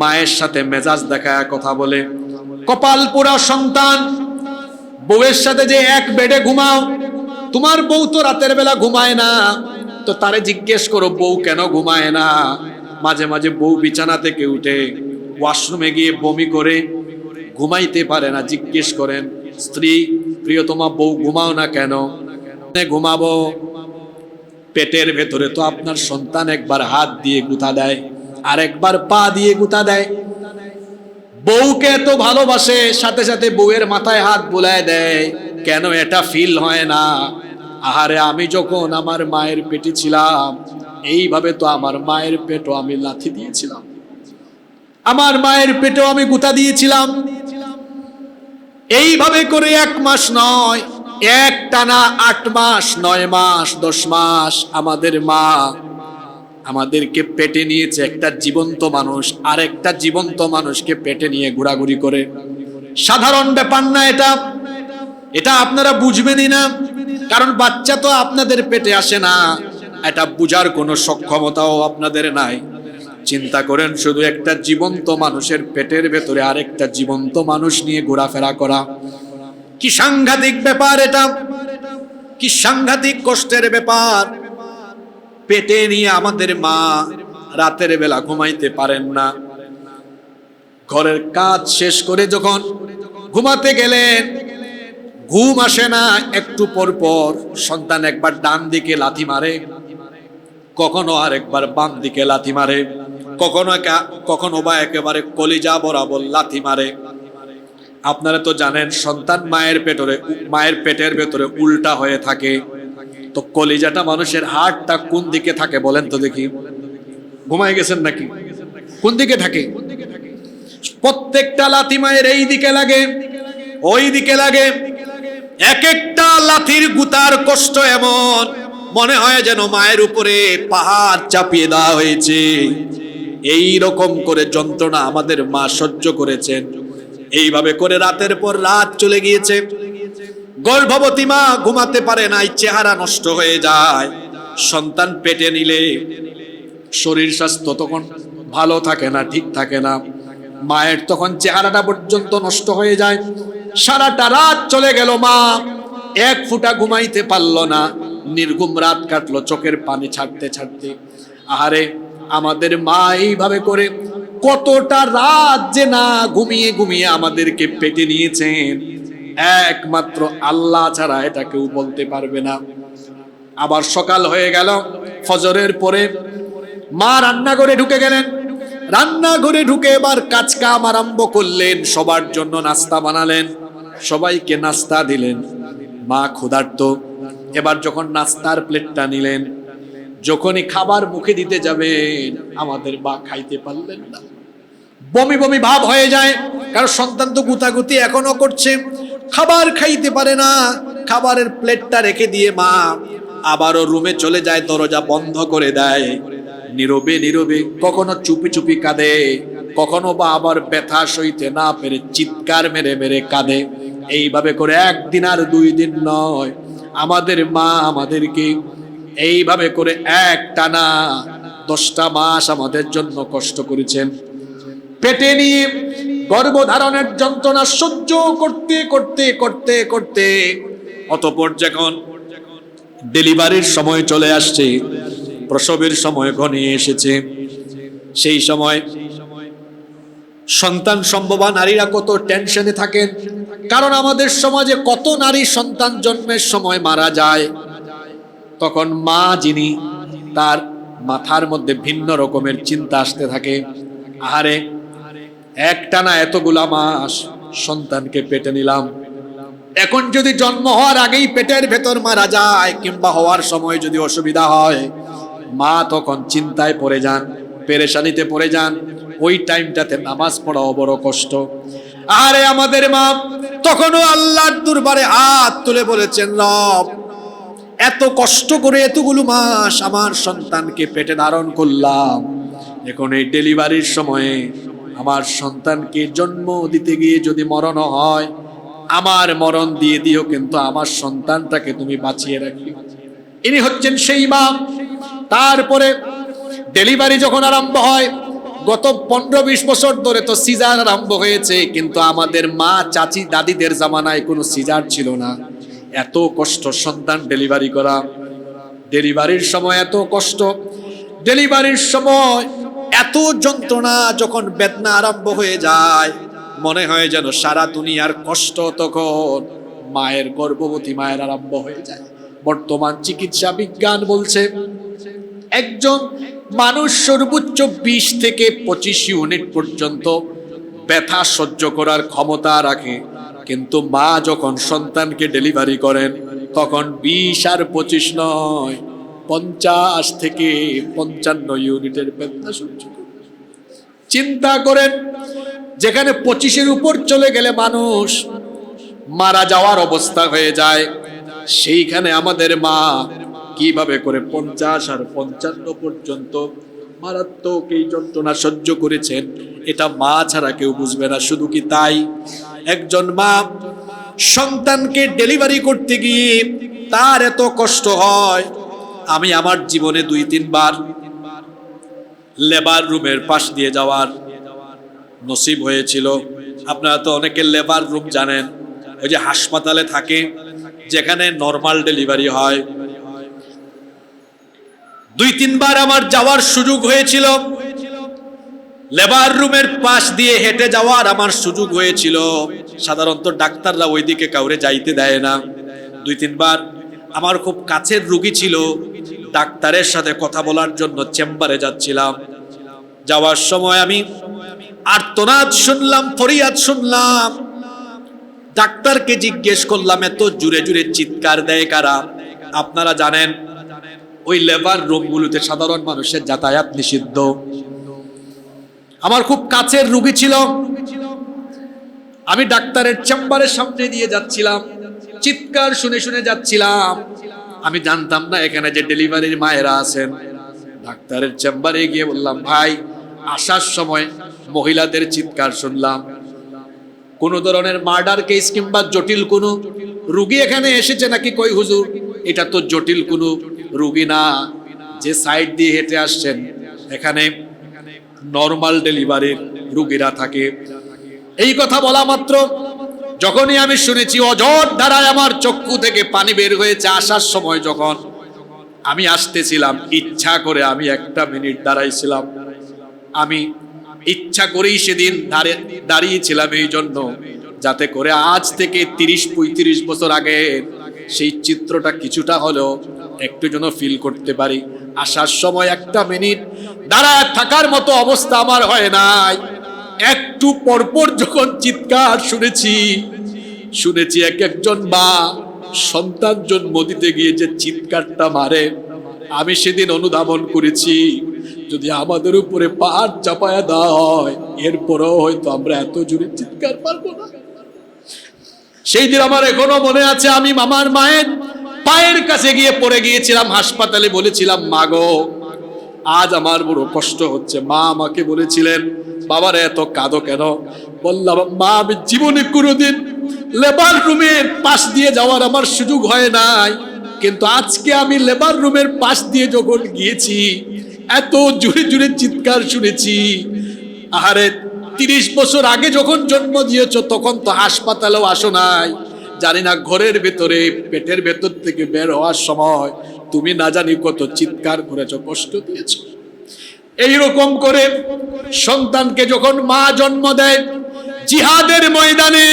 মায়ের সাথে মেজাজ দেখায় কথা বলে। কপাল পোড়া সন্তান, বউয়ের সাথে যে এক বেডে ঘুমাও, তোমার বউ তো রাতের বেলা ঘুমায় না, তো তারে জিজ্ঞেস করো বউ কেন ঘুমায় না। মাঝে মাঝে বউ বিছানা থেকে উঠে ওয়াশরুমে গিয়ে বমি করে ঘুমাইতে পারে না। জিজ্ঞেস করেন স্ত্রী, প্রিয়তমা বউ ঘুমাও না কেন? ঘুমাবো, পেটের ভেতরে তো আপনার সন্তান একবার হাত দিয়ে গুঁতা দেয়, আর একবার পা দিয়ে গুঁতা দেয়। বউকে এত ভালোবাসে, সাথে সাথে বউয়ের মাথায় হাত বুলায় দেয়। কেন এটা ফিল হয় না? আহারে, আমি যখন আমার মায়ের পেটে ছিলাম, এইভাবে তো আমার মায়ের পেটও আমি লাথি দিয়েছিলাম, আমার মায়ের পেটেও আমি গুঁতা দিয়েছিলাম। এইভাবে করে 1 মাস নয়, এক টানা 8 মাস, 9 মাস, 10 মাস আমাদের মা আমাদেরকে পেটে নিয়েছে। একটা জীবন্ত মানুষ আর একটা জীবন্ত মানুষকে পেটে নিয়ে ঘোরাঘুরি করে। সাধারণ ব্যাপার না এটা, এটা আপনারা বুঝবেনই না, কারণ বাচ্চা তো আপনাদের পেটে আসে না, এটা বুঝার কোনো সক্ষমতাও আপনাদের নাই। চিন্তা করেন, শুধু একটা জীবন্ত মানুষের পেটের ভেতরে আরেকটা জীবন্ত মানুষ নিয়ে ঘোরাফেরা করা, কি সাংঘাতিক ব্যাপার এটা, কি সাংঘাতিক কষ্টের ব্যাপার। পেটে নিয়ে আমাদের মা রাতের বেলা ঘুমাইতে পারেন না। ঘরের কাজ শেষ করে যখন ঘুমাতে গেলেন, ঘুম আসে না। একটু পর পর সন্তান একবার ডান দিকে লাথি মারে, কখনো আর একবার বাম দিকে লাথি মারে, কখনো বা একেবারে কলিজা বরাবর লাথি মারে। আপনারা তো জানেন সন্তান মায়ের পেটের ভেতরে উল্টা হয়ে থাকে, তো কলিজাটা মানুষের হাড়টা কোন দিকে থাকে বলেন তো দেখি? ঘুমায় গেছেন নাকি? কোন দিকে থাকে? প্রত্যেকটা লাথি মায়ের এই দিকে লাগে, ওই দিকে লাগে। এক একটা লাথির গুতার কষ্ট এমন মনে হয় যেন মায়ের উপরে পাহাড় চাপিয়ে দেওয়া হয়েছে। এই রকম করে যন্ত্রণা আমাদের মা সহ্য করেছেন। এইভাবে করে রাতের পর রাত চলে গিয়েছে। গর্ভবতী মা ঘুমাতে পারে না, চেহারা নষ্ট হয়ে যায়। সন্তান পেটে নিলে শরীর স্বাস্থ্য তখন ভালো থাকে না, ঠিক থাকে না। মায়ের তখন চেহারাটা পর্যন্ত নষ্ট হয়ে যায়। সারাটা রাত চলে গেল, মা এক ফোঁটা ঘুমাইতে পারলো না। নির্ঘুম রাত কাটলো চোখের পানি ছাড়তে ছাড়তে। আহারে, আমাদের মা এইভাবে করে কতটা রাত যে না ঘুমিয়ে ঘুমিয়ে আমাদেরকে পেটে নিয়েছেন, একমাত্র আল্লাহ ছাড়া এটা কেউ বলতে পারবে না। আবার সকাল হয়ে গেল, ফজরের পরে মা রান্নাঘরে ঢুকে গেলেন। রান্নাঘরে ঢুকে এবার কাজ কাম আরম্ভ করলেন। সবার জন্য নাস্তা বানালেন, সবাইকে নাস্তা দিলেন। মা ক্ষুধার্ত। এবার যখন নাস্তার প্লেটটা নিলেন, যখনই খাবার মুখে দিতে যাবেন, আমাদের মা খাইতে পারলেন না। বমি বমি ভাব হয়ে যায়, কারণ সন্তান তো গুতাগুতি এখনো করছে, খাবার খাইতে পারে না। খাবারের প্লেটটা রেখে দিয়ে মা আবারও রুমে চলে যায়, দরজা বন্ধ করে দেয়। নীরবে নীরবে কখনো চুপি চুপি কাঁদে, কখনো বা আবার ব্যথা সইতে না পেরে চিৎকার মেরে মেরে কাঁদে। এইভাবে করে 1 দিন আর 2 দিন নয়, আমাদের মা আমাদেরকে এইভাবে করে একটানা 10টা মাস আমাদের জন্য কষ্ট করেছেন। পেটে নিয়ে গর্ভধারণের যন্ত্রণা সহ্য করতে করতে করতে করতে অতঃপর যখন ডেলিভারির সময় চলে আসছে, প্রসবের সময় ঘনিয়ে এসেছে, সেই সময় সন্তান সম্ভবা নারীরা কত টেনশনে থাকেন। কারণ আমাদের সমাজে কত নারী সন্তান জন্মের সময় মারা যায়। তখন মা যিনি, তার মাথার মধ্যে ভিন্ন রকমের চিন্তা আসতে থাকে। আহারে, একটানা এতগুলা মাস সন্তানকে পেটে নিলাম, এখন যদি জন্ম হওয়ার আগেই পেটের ভেতর মারা যায় কিংবা হওয়ার সময় যদি অসুবিধা হয়, মা তখন চিন্তায় পড়ে যান, পেরেশানিতে পড়ে যান। ওই টাইমটাতে নামাজ পড়াও বড় কষ্ট। আরে আমাদের মা তখনও আল্লাহর দরবারে হাত তুলে বলেছেন, রব, এত কষ্ট করে এতগুলো মাস আমার সন্তানকে পেটে ধারণ করলাম, এখন এই ডেলিভারির সময়ে আমার সন্তানকে জন্ম দিতে গিয়ে যদি মরণ হয়, আমার মরণ দিয়ে দিও, কিন্তু আমার সন্তানটাকে তুমি বাঁচিয়ে রাখি। ইনি হচ্ছেন সেই মা। তারপরে ডেলিভারি যখন আরম্ভ হয়, গত 15-20 বছর ধরে তো সিজার আরম্ভ হয়েছে, কিন্তু আমাদের মা, চাচি, দাদিদের জামানায় কোনো সিজার ছিল না। এত কষ্ট সন্তান ডেলিভারি করা, ডেলিভারির সময় এত কষ্ট, ডেলিভারির সময় এত যন্ত্রণা, যখন বেদনা আরম্ভ হয়ে যায় মনে হয় যেন সারা দুনিয়ার কষ্ট তখন মায়ের, গর্ভবতী মায়ের আরম্ভ হয়ে যায়। বর্তমান চিকিৎসা বিজ্ঞান বলছে একজন মানুষ সর্বোচ্চ 20 থেকে 25 ইউনিট পর্যন্ত ব্যথা সহ্য করার ক্ষমতা রাখে, কিন্তু মা যখন সন্তানকে ডেলিভারি করেন তখন 20 আর 25 নয়, 50 থেকে 55 ইউনিটের ব্যথা সহ্য করেন। চিন্তা করেন, যেখানে 25-এর উপর চলে গেলে মানুষ মারা যাওয়ার অবস্থা হয়ে যায়, সেইখানে আমাদের মা কিভাবে করে 50 আর 55 পর্যন্ত মারাত্মক এই যন্ত্রণা সহ্য করেছেন, এটা মা ছাড়া কেউ বুঝবে না। শুধু কি তাই, একজন মা সন্তানকে ডেলিভারি করতে গিয়ে তার এত কষ্ট হয়। আমি আমার জীবনে 2-3 বার লেবার রুমের পাশ দিয়ে যাওয়ার নসিব হয়েছিল। আপনারা তো অনেকে লেবার রুম জানেন, ওই যে হাসপাতালে থাকে যেখানে নরমাল ডেলিভারি হয়। 2-3 বার আমার যাওয়ার সুযোগ হয়েছিল, লেবার রুমের পাশ দিয়ে হেঁটে যাওয়ার আমার সুযোগ হয়েছিল। সাধারণত ডাক্তাররা ওইদিকে কাউরে যাইতে দেয় না। 2-3 বার আমার খুব কাছের রোগী ছিল, ডাক্তারের সাথে কথা বলার জন্য চেম্বারে যাচ্ছিলাম। যাওয়ার সময় আমি আর্তনাদ শুনলাম, ফরিয়াদ শুনলাম। ডাক্তারকে জিজ্ঞেস করলাম, এত জুড়ে জুড়ে চিৎকার দেয় কারা? আপনারা জানেন ওই লেবার রুমগুলোতে সাধারণ মানুষের যাতায়াত নিষিদ্ধ। আমার খুব কাছের রোগী ছিল, আমি ডাক্তারের চেম্বারের সামনে দিয়ে যাচ্ছিলাম, চিৎকার শুনে শুনে যাচ্ছিলাম। আমি জানতাম না এখানে যে ডেলিভারির মায়েরা আছেন। ডাক্তারের চেম্বারে গিয়ে বললাম, ভাই, আসার সময় মহিলাদের চিৎকার শুনলাম, কোন ধরনের মার্ডার কেস কিংবা জটিল কোনো রোগী এখানে এসেছে নাকি? কই হুজুর, এটা তো জটিল কোনো রোগী না, যে সাইড দিয়ে হেঁটে আসছেন এখানে নরমাল ডেলিভারির রোগীরা থাকে। এই কথা বলা মাত্র যখনই আমি শুনেছি, অঝট ধারায় আমার চক্ষু থেকে পানি বের হয়েছে। আসার সময় যখন আমি আসতেছিলাম, ইচ্ছা করে আমি 1 মিনিট দাঁড়াইছিলাম। আমি ইচ্ছা করেই সেদিন দাঁড়িয়েছিলাম এই জন্য, যাতে করে আজ থেকে 30-35 বছর আগে সেই চিত্রটা কিছুটা হলেও একটু যেন ফিল করতে পারি। আসার সময় 1 মিনিট দাঁড়ায় থাকার মতো অবস্থা আমার হয় নাই। একটু পরপর যখন চিৎকার শুনেছি একজন মা সন্তান জন্ম দিতে গিয়ে যে চিৎকারটা মারে, আমি সেদিন অনুধাবন করেছি, যদি আমাদের উপরে পাহাড় চাপায়া দেওয়া হয়, এরপরও হয়তো আমরা এত জোরে চিৎকার পারবো না। সেই দিন আমার এখনো মনে আছে, আমি মামার মায়ের পায়ের কাছে গিয়ে পড়ে গিয়েছিলাম হাসপাতালে। বলেছিলাম, মা গো, আজ আমার বড় কষ্ট হচ্ছে। মা আমাকে বলেছিলেন, বাবার এত কাঁদো কেন? বললাম, মা, আমি জীবনে কোনোদিন লেবার রুমের পাশ দিয়ে যাওয়ার আমার সুযোগ হয় নাই, কিন্তু আজকে আমি লেবার রুমের পাশ দিয়ে যখন গিয়েছি, এত জোরে জোরে চিৎকার শুনেছি। আরে 30 বছর আগে যখন জন্ম দিয়েছ তখন তো হাসপাতালেও আসো নাই, জানি না ঘরের ভেতরে পেটের ভেতর থেকে বের হওয়ার সময় তুমি না জানি কত চিৎকার করেছো, কষ্ট দিয়েছো। এইরকম করে সন্তানকে যখন মা জন্ম দেয়, জিহাদের ময়দানে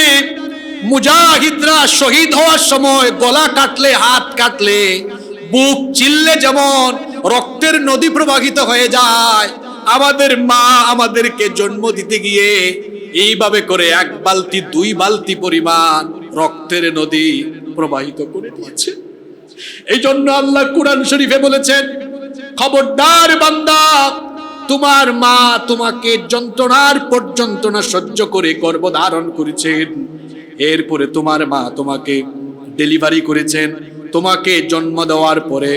মুজাহিদরা শহীদ হওয়ার সময় গলা কাটলে, হাত কাটলে, বুক চিল্লে যেমন রক্তের নদী প্রবাহিত হয়ে যায়, আমাদের মা আমাদেরকে জন্ম দিতে গিয়ে এইভাবে করে 1 বালতি 2 বালতি পরিমাণ রক্তের নদী প্রবাহিত করে দিয়েছে। এই জন্য আল্লাহ কুরআন শরীফে বলেছেন, খবরদার বান্দা, তোমার মা তোমাকে যন্ত্রণার পর যন্ত্রণা সহ্য করে গর্ভধারণ করেছেন, এরপরে তোমার মা তোমাকে ডেলিভারি করেছেন, তোমাকে জন্ম দেওয়ার পরে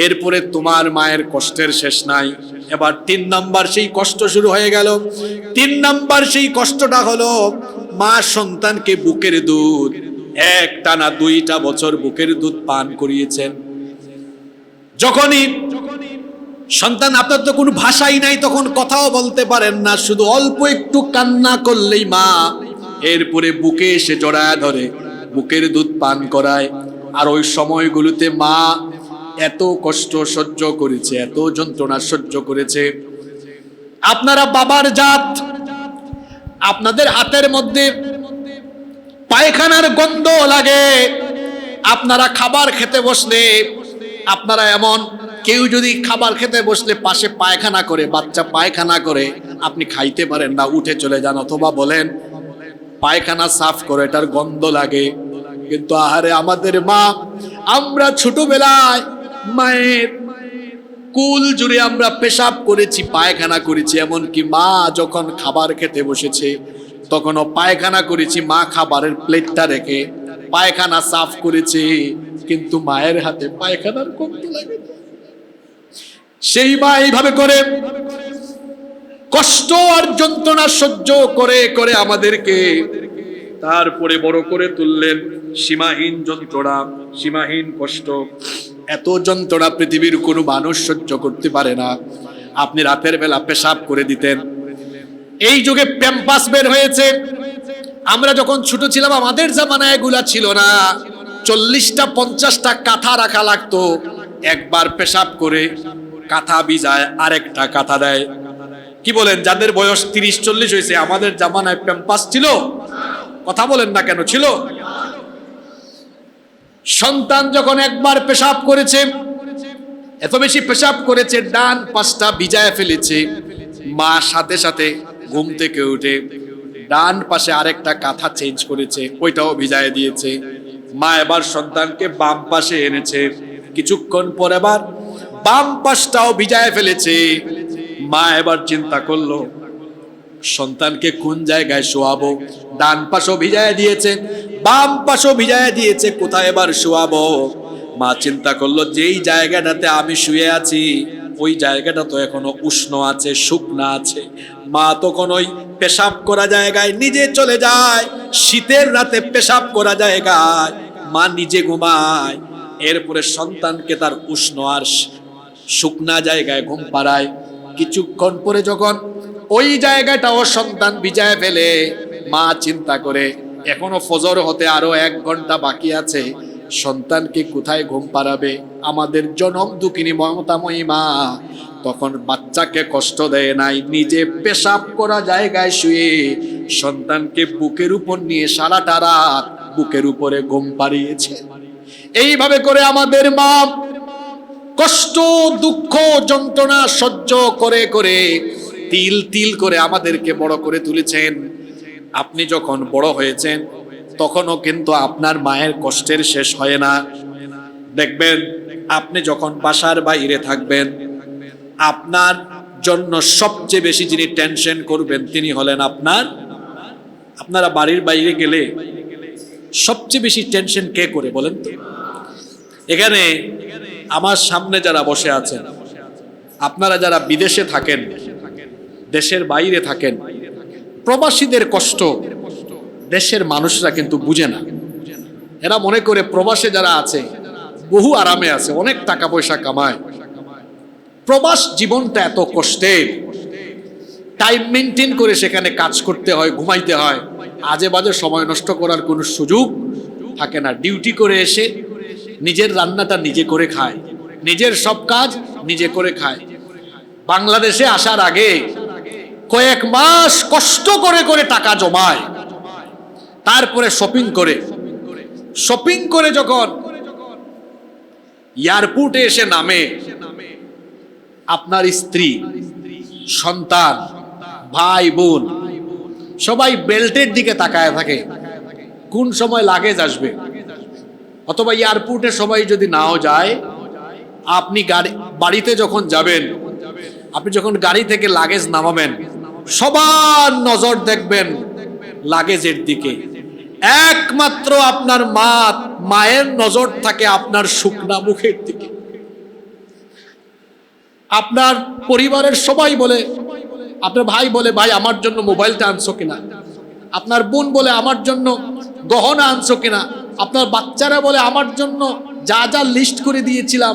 এরপরে তোমার মায়ের কষ্টের শেষ নাই। এবার 3 নাম্বার সেই কষ্ট শুরু হয়ে গেল। 3 নাম্বার সেই কষ্টটা হলো মা সন্তানকে বুকের দুধ, একটানা 2টা বছর বুকের দুধ পান করিয়েছেন। যখনই সন্তান, আপনার তো কোনো ভাষাই নাই, তখন কথাও বলতে পারেন না, শুধু অল্প একটু কান্না করলেই মা এরপরে বুকে এসে জড়ায় ধরে বুকের দুধ পান করায়। আর ওই সময়গুলোতে মা এত কষ্ট সহ্য করেছে, এত যন্ত্রণা সহ্য করেছে। আপনারা বাবার জাত, আপনাদের হাতের মধ্যে পায়খানার গন্ধ লাগে, আপনারা খাবার খেতে বসলে, আপনারা এমন কেউ যদি খাবার খেতে বসলে পাশে পায়খানা করে, বাচ্চা পায়খানা করে, আপনি খাইতে পারেন না, উঠে চলে যান, অথবা বলেন পায়খানা সাফ করে, এটার গন্ধ লাগে। কিন্তু আহারে আমাদের মা, আমরা ছোটবেলায় মায়ের কুল জুড়ে আমরা পেশাব করেছি, পায়খানা করেছি, এমনকি মা যখন খাবার খেতে বসেছে তখনও পায়খানা করেছি, মা খাবারের প্লেটটা রেখে পায়খানা সাফ করেছে, কিন্তু মায়ের হাতে পায়খানার গন্ধ লাগে। সেই মা এইভাবে করে কষ্ট আর যন্ত্রণা সহ্য করে করে আমাদেরকে তারপরে বড় করে তুললেন। সীমাহীন যন্ত্রণা, সীমাহীন কষ্ট, এত যন্ত্রণা পৃথিবীর কোনো মানুষ সহ্য করতে পারে না। আপনি রাতের বেলা পেশাব করে দিতেন। এই যুগে প্যাম্পাস বের হয়েছে। আমরা যখন ছোট ছিলাম আমাদের জামানায় এগুলা ছিল না। 40টা 50টা কাঁথা রাখা লাগতো, একবার পেশাব করে কাঁথা ভিজায় আরেকটা কাঁথা দেয়। কি বলেন, যাদের বয়স 30-40 হয়েছে, আমাদের জামানায় প্যাম্পাস ছিল? কথা বলেন না কেন, ছিল? সন্তান যখন একবার পেশাব করেছে, এত বেশি পেশাব করেছে, ডান পাশটা ভিজায় ফেলেছে, মা সাথে সাথে ঘুম থেকে উঠে ডান পাশে আরেকটা কাঁথা চেঞ্জ করেছে, ওইটাও ভিজায় দিয়েছে। মা এবার সন্তানকে বাম পাশে এনেছে, কিছুক্ষণ পর এবার বাম পাশটাও ভিজায় ফেলেছে। মা এবার চিন্তা করলো সন্তানকে কোন জায়গায় শোয়াবো। ডান পাশও ভিজায় দিয়েছে, বাম পাশও ভিজায় দিয়েছে, কোথায় এবার শোয়াবো। মা চিন্তা করলো যেই জায়গাটাতে আমি শুয়ে আছি ওই জায়গাটা তো এখনো উষ্ণ আছে, শুকনা আছে। মা তখন ওই পেশাব করা জায়গায় নিজে চলে যায়। শীতের রাতে পেশাব করা জায়গায় মা নিজে ঘুমায়, এরপরে সন্তানকে তার উষ্ণ আর শুকনা জায়গায় ঘুম পাড়ায়। কিছুক্ষণ পরে যখন ওই জায়গাটাও সন্তান ভিজায় ফেলে, মা চিন্তা করে এখনো ফজর হতে আরো 1 ঘন্টা বাকি আছে, সন্তানকে কোথায় ঘুম পাড়াবে। আমাদের জনম দুঃখিনী মমতাময়ী মা তখন বাচ্চাকে কষ্ট দেয় নাই, নিজে পেশাব করা জায়গায় শুয়ে সন্তানকে বুকের উপর নিয়ে সারাটা রাত বুকের উপরে ঘুম পাড়িয়েছে। এইভাবে করে আমাদের মা কষ্ট, দুঃখ, যন্ত্রণা সহ্য করে করে তিল তিল করে আমাদেরকে বড় করে তুলেছেন। আপনি যখন বড় হয়েছেন তখনও কিন্তু আপনার মায়ের কষ্টের শেষ হয় না। দেখবেন আপনি যখন বাসার বাইরে থাকবেন, আপনার জন্য সবচেয়ে বেশি যিনি টেনশন করবেন তিনি হলেন আপনারা বাড়ির বাইরে গেলে সবচেয়ে বেশি টেনশন কে করে বলেন তো? এখানে আমার সামনে যারা বসে আছেন, আপনারা যারা বিদেশে থাকেন, দেশের বাইরে থাকেন, প্রবাসীদের কষ্ট দেশের মানুষরা কিন্তু বুঝে না। এরা মনে করে প্রবাসে যারা আছে বহু আরামে আছে, অনেক টাকা পয়সা কামায়, প্রবাস জীবনটা এত কষ্টের, টাইম মেনটেন করে সেখানে কাজ করতে হয়, ঘুমাইতে হয়, আজে বাজে সময় নষ্ট করার কোনো সুযোগ থাকে না। ডিউটি করে এসে নিজের রান্নাটা নিজে করে খায়, নিজের সব কাজ নিজে করে খায়। বাংলাদেশে আসার আগে কয়েক মাস কষ্ট করে করে টাকা জমায়, তারপরে শপিং করে যখন এয়ারপোর্টে এসে নামে, আপনার স্ত্রী, সন্তান, ভাই বোন সবাই বেল্টের দিকে তাকায় থাকে, কোন সময় লাগেজ আসবে। অথবা এয়ারপোর্টে সবাই যদি নাও যায়, আপনি বাড়িতে যখন যাবেন, আপনি যখন গাড়ি থেকে লাগেজ নামাবেন, সবার নজর দেখবেন লাগেজের দিকে। একমাত্র আপনার মায়ের নজর থাকে আপনার শুকনা মুখের দিকে। আপনার পরিবারের সবাই বলে, আপনার ভাই বলে, ভাই আমার জন্য মোবাইলটা আনছো কিনা, আপনার বোন বলে আমার জন্য গহনা আনছো কিনা, আপনার বাচ্চারা বলে আমার জন্য যা যা লিস্ট করে দিয়েছিলাম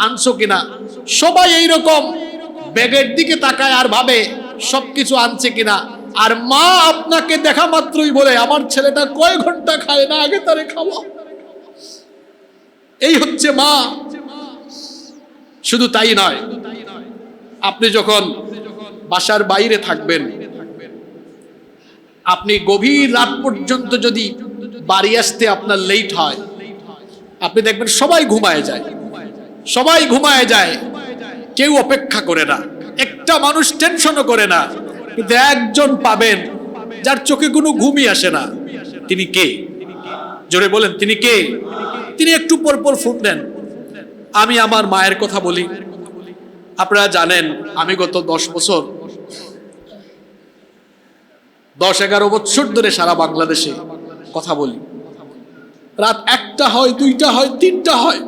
আনছো কিনা। সবাই এইরকম ব্যাগের দিকে তাকায় আর ভাবে সবকিছু আনছে কিনা। আর মা আপনাকে দেখা মাত্রই বলে, আমার ছেলেটা কয় ঘন্টা খায় না, আগে তারে খাওয়া। এই হচ্ছে মা। শুধু তাই নয়, আপনি যখন বাসার বাইরে থাকবেন, আপনি গভীর রাত পর্যন্ত যদি বাড়ি আসতে আপনার লেট হয়, আপনি দেখবেন সবাই ঘুমায় যায়, কেউ অপেক্ষা করে না, একটা মানুষ টেনশনও করে না। কিন্তু একজন পাবেন যার চোখে কোনো ঘুমই আসে না। তিনি কে? জোরে বলেন, তিনি কে? তিনি একটু পর ফোন দেন। আমি আমার মায়ের কথা বলি। আপনারা জানেন, আমি গত 10-11 বছর ধরে সারা বাংলাদেশে কথা বলি। রাত 1টা হয়, 2টা হয়, 3টা হয়,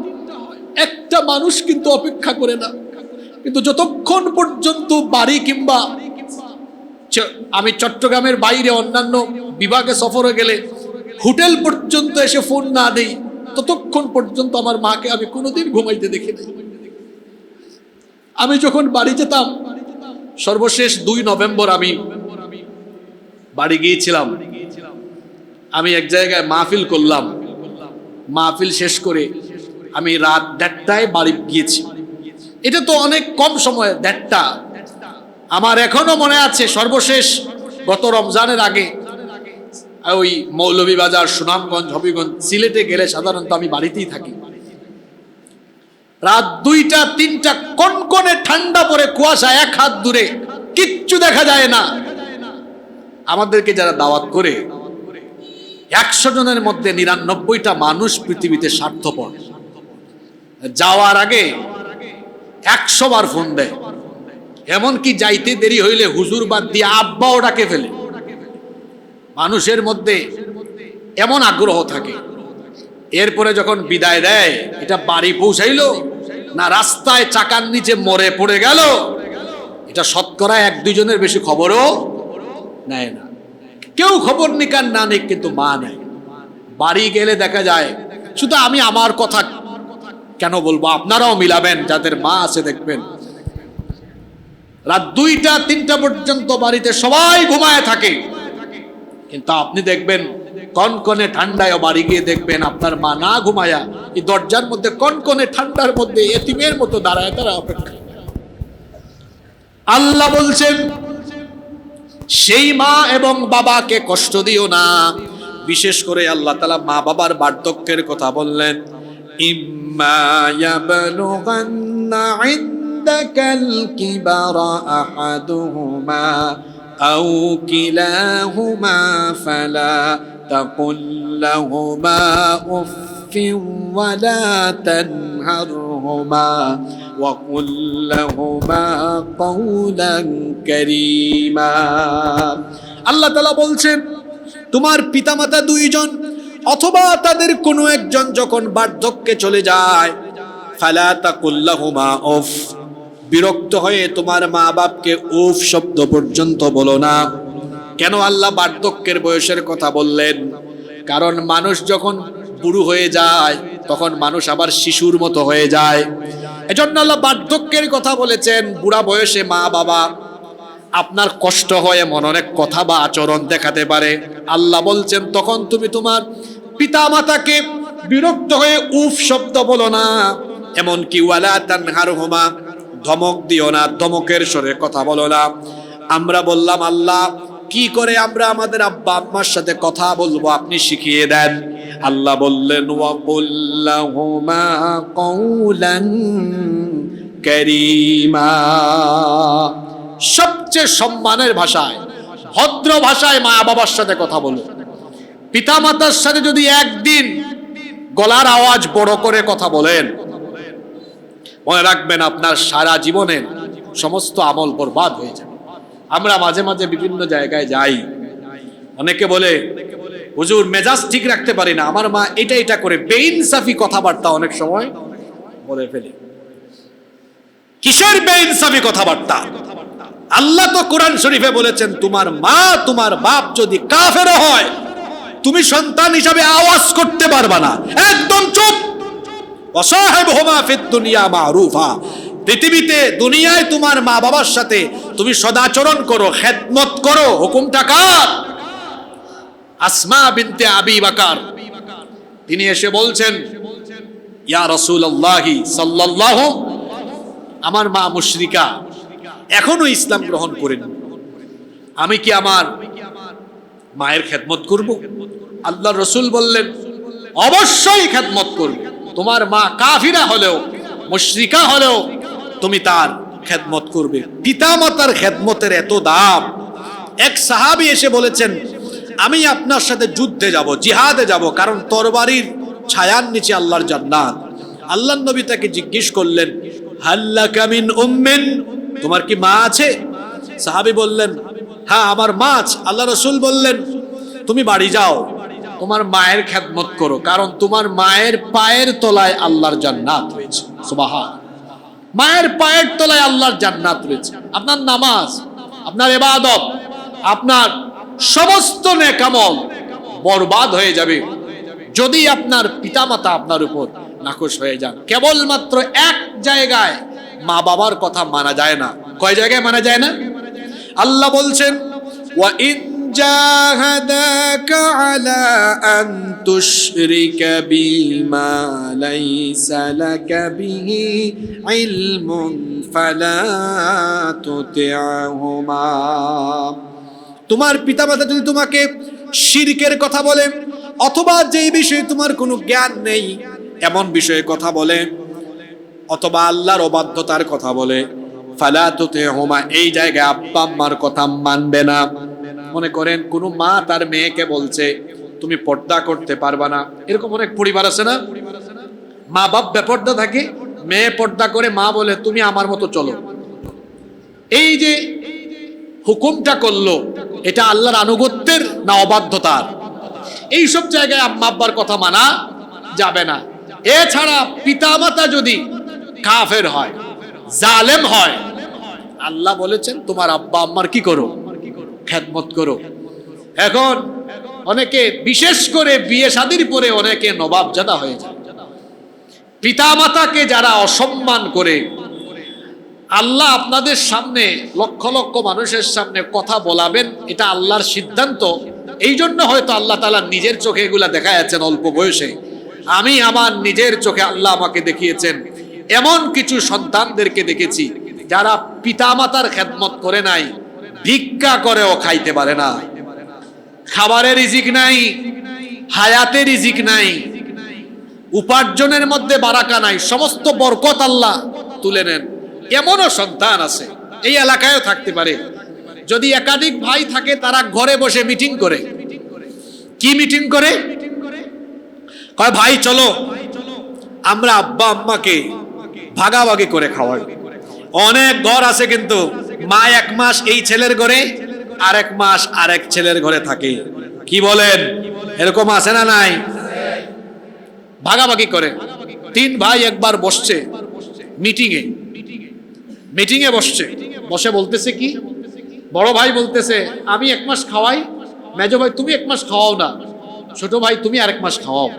একটা মানুষ কিন্তু অপেক্ষা করে না। কিন্তু যতক্ষণ পর্যন্ত বাড়ি কিংবা আমি চট্টগ্রামের বাইরে অন্যান্য বিভাগে সফরে গেলে হোটেল পর্যন্ত এসে ফোন না দেই, ততক্ষণ পর্যন্ত আমার মাকে আমি কোনোদিন ঘুমাইতে দেখি নাই। আমি যখন বাড়ি যেতাম, সর্বশেষ 2 নভেম্বর আমি বাড়ি গিয়েছিলাম। আমি এক জায়গায় মাহফিল করলাম। মাহফিল শেষ করে আমি রাত 1:30টায় বাড়ি গিয়েছি। এটা তো অনেক কম সময়, 1:30টা। আমার এখনো মনে আছে, সর্বশেষ গত রমজানের আগে ওই মৌলভীবাজার, সুনামগঞ্জ, হবিগঞ্জ, সিলেটে গেলে সাধারণত আমি বাড়িতেই থাকি। রাত 2টা 3টা, কনকনে ঠান্ডা পড়ে, কুয়াশা 1 হাত দূরে, কিচ্ছু দেখা যায় না। আমাদেরকে যারা দাওয়াত করে, 100 জনের মধ্যে 99টা মানুষ পৃথিবীতে স্বার্থপর। যাওয়ার আগে 100 বার ফোন দেয়, এমনকি যাইতে দেরি হইলে হুজুর বাদ দিয়ে আব্বাও ডাকে ফেলে। মানুষের মধ্যে এমন আগ্রহ থাকে। এরপরে যখন বিদায় দেয়, এটা বাড়ি পৌঁছাইলো না রাস্তায় চাকার নিচে মরে পড়ে গেল, এটা শতকরা 1-2 জনের বেশি খবরও নেয় না। কেউ খবর নিকার না নেই, কিন্তু মা নেয়। বাড়ি গেলে দেখা যায়, শুধু আমি আমার কথা কেন বলবো, আপনারাও মিলাবেন, যাদের মা আছে দেখবেন রাত 2টা 3টা পর্যন্ত বাড়িতে সবাই ঘুমায় থাকে। কিন্তু আপনি দেখবেন কনকনে ঠান্ডায় বাড়ি গিয়ে দেখবেন আপনার মা না ঘুমায়া এই দরজার মধ্যে কনকনে ঠান্ডার মধ্যে এতিমের মতো দাঁড়ায় তারা অপেক্ষা। আল্লাহ বলছেন, সেই মা এবং বাবাকে কষ্ট দিও না। বিশেষ করে আল্লাহ তাআলা মা বাবার বার্ধক্যের কথা বললেন, ইম্মা ইয়াবলুগান্না ইনদাকাল কিবারা আহাদুহুমা আও কিলাহুমা ফালা তাকুল লাহুমা উফফিন ওয়ালা তানহারহুমা وَقُلْ لَهُمَا قَوْلًا كَرِيمًا। আল্লাহ তাআলা বলছেন, তোমার পিতামাতা 2 জন অথবা তাদের কোনো একজন যখন বার্ধক্যে চলে যায়, ফালা তাকুল লাহুমা উফ, বিরক্ত হয়ে তোমার মা বাপকে উফ শব্দ পর্যন্ত বলো না। কেন আল্লাহ বার্ধক্যের বয়সের কথা বললেন? কারণ মানুষ যখন বুড়ো হয়ে যায়, তখন মানুষ আবার শিশুর মতো হয়ে যায়। এজন্য আল্লাহ বার্ধক্যের কথা বলেছেন। বুড়া বয়সে মা বাবা আপনার কষ্ট হয়ে মনে অনেক কথা বা আচরণ দেখাতে পারে, আল্লাহ বলছেন তখন তুমি তোমার পিতা মাতাকে বিরক্ত হয়ে উফ শব্দ বলো না, এমনকি ওয়ালা তানহারহুমা, ধমক দিও না, ধমকের স্বরে কথা বলো না। আমরা বললাম আল্লাহ কি করে আমরা আমাদের আব্বা আম্মার সাথে কথা বলবো আপনি শিখিয়ে দেন। আল্লাহ বললেন ওয়াকুল লাহুমা কওলান কারীমা, সবচেয়ে সম্মানের ভাষায়, ভদ্র ভাষায় মা বাবার সাথে কথা বলো। পিতা মাতার সাথে যদি একদিন গলার আওয়াজ বড় করে কথা বলেন, মনে রাখবেন আপনার সারা জীবনের সমস্ত আমল বরবাদ হয়ে যাবে। আমরা মাঝে মাঝে বিভিন্ন জায়গায় যাই, অনেকে বলে হুজুর মেজাজ ঠিক রাখতে পারি না, আমার মা এটা এটা করে, বেইনসাফি কথাবার্তা অনেক সময় বলে ফেলে। কিসের বেইনসাফি কথাবার্তা? আল্লাহ তো কোরআন শরীফে বলেছেন তোমার মা তোমার বাপ যদি কাফের হয় তুমি সন্তান হিসাবে আওয়াজ করতে পারবা না, একদম চুপ। ওয়াসাহিবহুমা ফিদ দুনিয়া মারুফা, পৃথিবীতে দুনিয়ায় তোমার মা বাবার সাথে তুমি সদাচরণ করো, খেদমত করো। হুকুমটা কার? আসমা বিনতে আবি বকর, তিনি এসে বলছেন ইয়া রাসূলুল্লাহি সাল্লাল্লাহু, আমার মা মুশরিকা, এখনো ইসলাম গ্রহণ করেনি, আমি কি আমার মায়ের খেদমত করব? আল্লাহর রাসূল বললেন অবশ্যই খেদমত করবে। তোমার মা কাফিরা হলেও মুশরিকা হলেও তুমি তার খেদমত করবে। পিতামাতার খেদমতের এত দাম। এক সাহাবী এসে বলেছেন আমি আপনার সাথে যুদ্ধে যাব, জিহাদে যাব, কারণ তরবারির ছায়ার নিচে আল্লাহর জান্নাত। আল্লাহর নবী তাকে জিজ্ঞেস করলেন হাল্লাকা মিন উম্মিন, তোমার কি মা আছে? সাহাবী বললেন হ্যাঁ আমার মা আছে। আল্লাহ রাসূল বললেন তুমি বাড়ি যাও, তোমার মায়ের খেদমত করো, কারণ তোমার মায়ের পায়ের তলায় আল্লাহর জান্নাত রয়েছে। সুবহানাল্লাহ, মায়ের পায়ের তলায় আল্লাহর জান্নাত রয়েছে। আপনার নামাজ, আপনার ইবাদত, আপনার সমস্ত নেক আমল বরবাদ হয়ে যাবে যদি আপনার পিতামাতা আপনার উপর নাখোশ হয়ে যান। কেবলমাত্র এক জায়গায় মা বাবার কথা মানা যায় না। কয় জায়গায় মানা যায় না? আল্লাহ বলছেন ওয়া ইন জাহাদাকা আলা আন তুশরিকা বিমা লাইসা লাকা বিহি ইলমুন ফালা তুতি'হুমা, তোমার পিতামাতা যদি তোমাকে শিরকের কথা বলে অথবা যেই বিষয়ে তোমার কোনো জ্ঞান নেই এমন বিষয়ে কথা বলে অথবা আল্লাহর অবাধ্যতার কথা বলে, ফালা তুতি'হুমা, এই জায়গায় আব্বা আম্মার কথা মানবে না। মনে করেন কোন মা তার মেয়েকে বলছে তুমি পর্দা করতে পারবা না, এরকম অনেক পরিবার আছে না? মা বাপ বেপর্দা থাকে, মেয়ে পর্দা করে, মা বলে তুমি আমার মতো চলো। এই যে হুকুমটা করলো এটা আল্লাহর আনুগত্যের না অবাধ্যতার? এইসব জায়গায় আম্মা আব্বার কথা মানা যাবে না। এছাড়া পিতামাতা যদি কাফের হয়, জালেম হয়, আল্লাহ বলেছেন তোমার আব্বা আম্মার কি করো? খেদমত করো। এখন অনেকে বিশেষ করে বিয়ে শাদীর পরে অনেকে নবাবজাদা হয়ে যায়। পিতামাতাকে যারা অসম্মান করে, আল্লাহ আপনাদের সামনে লক্ষ লক্ষ মানুষের সামনে কথা বলাবেন, এটা আল্লাহর সিদ্ধান্ত। এই জন্য হয়তো আল্লাহ তাআলা নিজের চোখে এগুলা দেখাচ্ছেন অল্প বয়সে। আমি আমার নিজের চোখে আল্লাহ আমাকে দেখিয়েছেন, এমন কিছু সন্তানদেরকে দেখেছি যারা পিতামাতার খেদমত করে নাই, ভিক্ষা করেও খাইতে পারে না, খাবারের রিজিক নাই, হায়াতের রিজিক নাই, উপার্জনের মধ্যে বারাকা নাই, সমস্ত বরকত আল্লাহ তুলে নেন। এমনও সন্তান আছে, এই এলাকায়ও থাকতে পারে। যদি একাধিক ভাই থাকে তারা ঘরে বসে মিটিং করে। কি মিটিং করে? কয় ভাই চলো আমরা আব্বা আম্মাকে ভাগাভাগি করে খাওয়াই। অনেক ঘর আছে কিন্তু মা এক মাস এই ছেলের ঘরে, আরেক মাস আরেক ছেলের ঘরে থাকে। কি বলেন? এরকম আছে না নাই? ভাগাভাগি করে। তিন ভাই একবার বসছে মিটিংয়ে বসছে, বসে বলতেছে কি, বড় ভাই বলতেছে আমি এক মাস খাওয়াই, মেজো ভাই তুমি এক মাস খাওয়াও না, ছোট ভাই তুমি আরেক মাস খাওয়াও।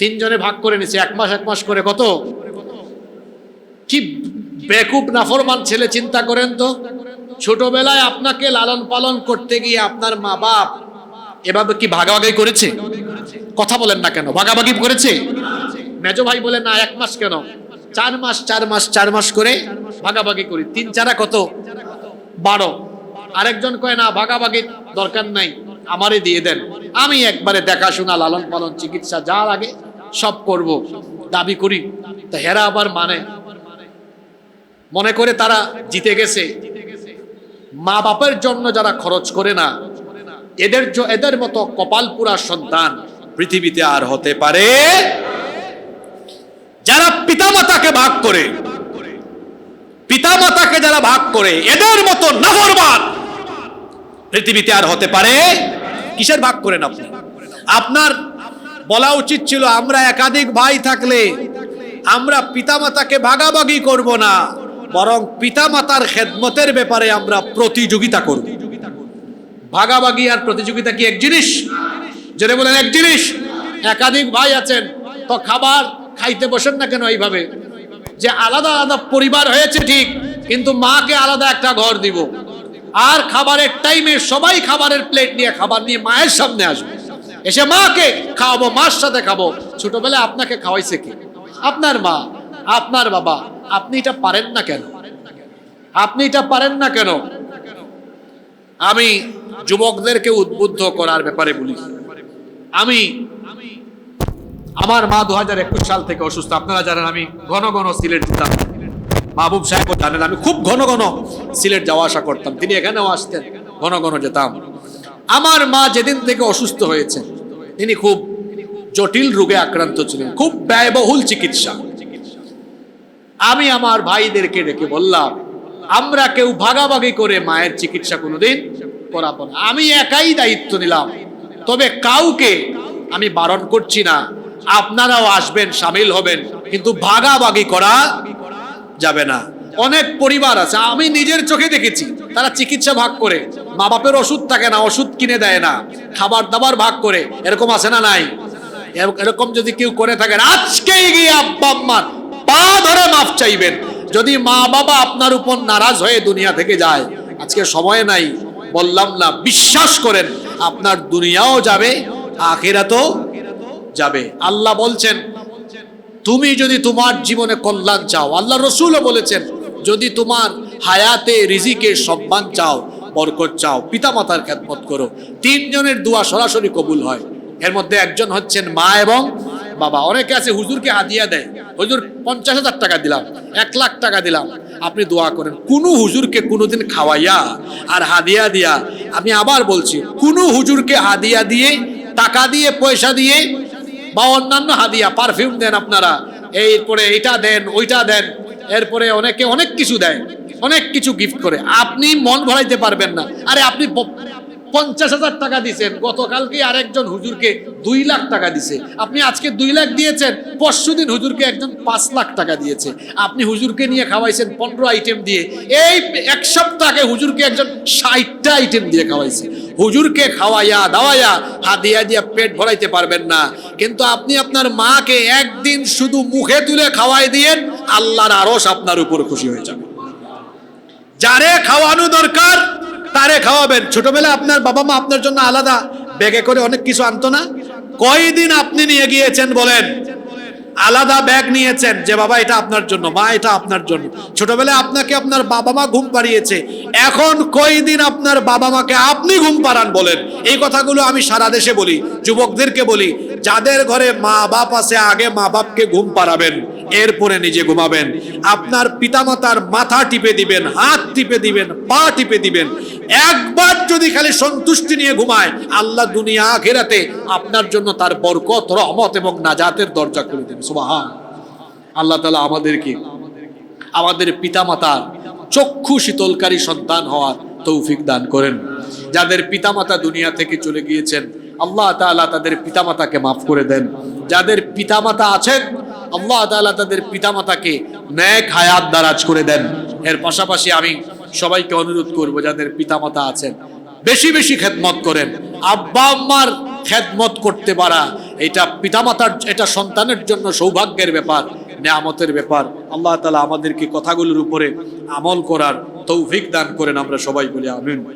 তিনজনে ভাগ করে নিছে, এক মাস করে কত? কি বেকুব নাফরমান ছেলে, চিন্তা করেন তো। ছোটবেলায় আপনাকে লালন পালন করতে গিয়ে আপনার মা বাপ এভাবে কি ভাগাভাগি করেছে? কথা বলেন না কেন? ভাগাভাগি করেছে? মেজো ভাই বলে না 1 মাস কেন, 4 মাস করে ভাগাভাগি করি। 3 4 কত? 12। আরেকজন কয় না ভাগাভাগি দরকার নাই, আমারই দিয়ে দেন, আমি একবারে দেখাশোনা লালন পালন চিকিৎসা যা লাগে সব করব, দাবি করি। তা হেরা আবার মনে করে তারা জিতে গেছে। মা বাপের জন্য যারা খরচ করে না, এদের মতো কপালপুরা সন্তান পৃথিবীতে আর হতে পারে। যারা পিতামাতাকে ভাগ করে, পিতামাতাকে যারা ভাগ করে, এদের মতো নাফরমান পৃথিবীতে আর হতে পারে। কিসের ভাগ করেন আপনি? আপনার বলা উচিত ছিল আমরা একাধিক ভাই থাকলে আমরা পিতামাতাকে ভাগাভাগি করব না, বরং পিতামাতার খেদমতের ব্যাপারে আমরা প্রতিযোগিতা করব। ভাগাভাগি আর প্রতিযোগিতা কি এক জিনিস? যেটা বলেন এক জিনিস। একাধিক ভাই আছেন তো খাবার খাইতে বসেন না কেন এইভাবে যে আলাদা আলাদা পরিবার হয়েছে ঠিক, কিন্তু মাকে আলাদা একটা ঘর দিব, আর খাবারের টাইমে সবাই খাবারের প্লেট নিয়ে খাবার নিয়ে মায়ের সামনে আসবে, এসে মাকে খাওয়াবো, মার সাথে খাবো। ছোটবেলায় আপনাকে খাওয়াইছে কি? আপনার মা, আপনার বাবা। আপনি এটা পারেন না কেন? আপনি এটা পারেন না কেন? আমি যুবকদেরকে উদ্বুদ্ধ করার ব্যাপারে বলি। আমার মা 2021 সাল থেকে অসুস্থ। আপনারা জানেন আমি ঘন ঘন সিলেট যেতাম, মাহবুব সাহেবও জানেন আমি খুব ঘন ঘন সিলেট যাওয়া আসা করতাম, তিনি এখানেও আসতেন, ঘন ঘন যেতাম। আমার মা যেদিন থেকে অসুস্থ হয়েছে, তিনি খুব জটিল রোগে আক্রান্ত ছিলেন, খুব ব্যয়বহুল চিকিৎসা। আমি আমার ভাইদেরকে ডেকে বললাম আমরা কেউ ভাগাভাগি করে মায়ের চিকিৎসা কোনোদিন করাবো না, আমি একাই দায়িত্ব নিলাম। তবে কাউকে আমি বারণ করছি না, আপনারাও আসবেন, সামিল হবেন, কিন্তু ভাগাভাগি করা যাবে না। অনেক পরিবার আছে, আমি নিজের চোখে দেখেছি, তারা চিকিৎসা ভাগ করে, মা বাপের ওষুধ থাকে না, ওষুধ কিনে দেয় না, খাবার দাবার ভাগ করে, এরকম আছে না নাই? এরকম যদি কেউ করে থাকেন, আজকেই গিয়ে আব্বা আম্মার পা ধরে মাফ চাইবেন। যদি মা বাবা আপনার উপর নারাজ হয়ে দুনিয়া থেকে যায়, আজকে সময় নাই, বললাম না, বিশ্বাস করেন আপনার দুনিয়াও যাবে, আখিরাতও যাবে। আল্লাহ বলছেন তুমি যদি তোমার জীবনে কল্যাণ চাও, আল্লাহ রসুলও বলেছেন যদি তোমার হায়াতে রিজিকে সম্মান চাও, বরকত চাও, পিতামাতার খেদমত করো। 3 জনের দোয়া সরাসরি কবুল হয়। এর মধ্যে একজন হচ্ছেন মা এবং বাবা। অনেকে আছে হুজুরকে হাদিয়া দেয়, হুজুর 50,000 টাকা দিলাম, 1 লাখ টাকা দিলাম, আপনি দোয়া করেন। কোনো হুজুরকে কোনোদিন খাওয়াইয়া আর হাদিয়া দিয়া, আমি আবার বলছি, কোনো হুজুরকে হাদিয়া দিয়ে, টাকা দিয়ে, পয়সা দিয়ে বা অন্যান্য হাদিয়া, পারফিউম দেন আপনারা, এরপরে এটা দেন, ওইটা দেন, এরপরে অনেকে অনেক কিছু দেয়, অনেক কিছু গিফট করে, আপনি মন ভরাইতে পারবেন না। আরে আপনি 50,000 টাকা দিয়েছেন, গতকালকে আরেকজন হুজুরকে 2 লাখ টাকা দিছে, আপনি আজকে 2 লাখ দিয়েছেন, পরশুদিন হুজুরকে একজন 5 লাখ টাকা দিয়েছে, আপনি হুজুরকে নিয়ে খাওয়াইছেন 15 আইটেম দিয়ে, এই 1 সপ্তাহ আগে হুজুরকে একজন 60টা আইটেম দিয়ে খাওয়াইছে। হুজুরকে খাওয়াইয়া দাওয়াইয়া হাদিয়া দিয়া পেট ভরাইতে পারবেন না, কিন্তু আপনি আপনার মাকে একদিন শুধু মুখে তুলে খাওয়াই দিয়েন, আল্লাহর আরশ আপনার উপর খুশি হয়ে যাবে। যারে খাওয়ানো দরকার তারে খাওয়াবেন। ছোটবেলায় আপনার বাবা মা আপনার জন্য আলাদা ব্যাগে করে অনেক কিছু আনতো না? কয়দিন আপনি নিয়ে গিয়েছেন বলেন? আলাদা ব্যাগ নিয়েছেন যে বাবা এটা আপনার জন্য, মা এটা আপনার জন্য। ছোটবেলায় আপনাকে আপনার বাবা মা ঘুম পাড়িয়েছে, এখন কয়দিন আপনার বাবা মাকে আপনি ঘুম পাড়ান বলেন? এই কথাগুলো আমি সারা দেশে বলি, যুবকদেরকে বলি, যাদের ঘরে মা বাপ আছে আগে মা বাপকে ঘুম পাড়াবেন, এরপরে নিজে ঘুমাবেন। আপনার পিতামাতার মাথা টিপে দিবেন, হাত টিপে দিবেন, পা টিপে দিবেন। একবার যদি খালি সন্তুষ্টি নিয়ে ঘুমায়, আল্লাহ দুনিয়া আখিরাতে আপনার জন্য তার বরকত, রহমত এবং নাজাতের দরজা করে দেন। সুবহান আল্লাহ তাআলা আমাদেরকে আমাদের পিতামাতার চক্ষু শীতলকারী সন্তান হওয়ার তৌফিক দান করেন। যাদের পিতামাতা দুনিয়া থেকে চলে গিয়েছেন, আল্লাহ তাআলা তাদের পিতামাতাকে মাফ করে দেন। যাদের পিতামাতা আছেন, আল্লাহ তাআলা তাদের পিতামাতাকে নেক হায়াত দারাজ করে দেন। এর পাশাপাশি আমি সবাইকে অনুরোধ করব, যাদের পিতামাতা আছেন বেশি বেশি খেদমত করেন। আব্বা আম্মার খেদমত করতে পারা এটা পিতামাতার, এটা সন্তানের জন্য সৌভাগ্যের ব্যাপার। নেয়ামতের ব্যাপার। আল্লাহ তাআলা আমাদেরকে কথাগুলোর উপরে আমল করার তৌফিক দান করেন, আমরা সবাই বলি আমিন।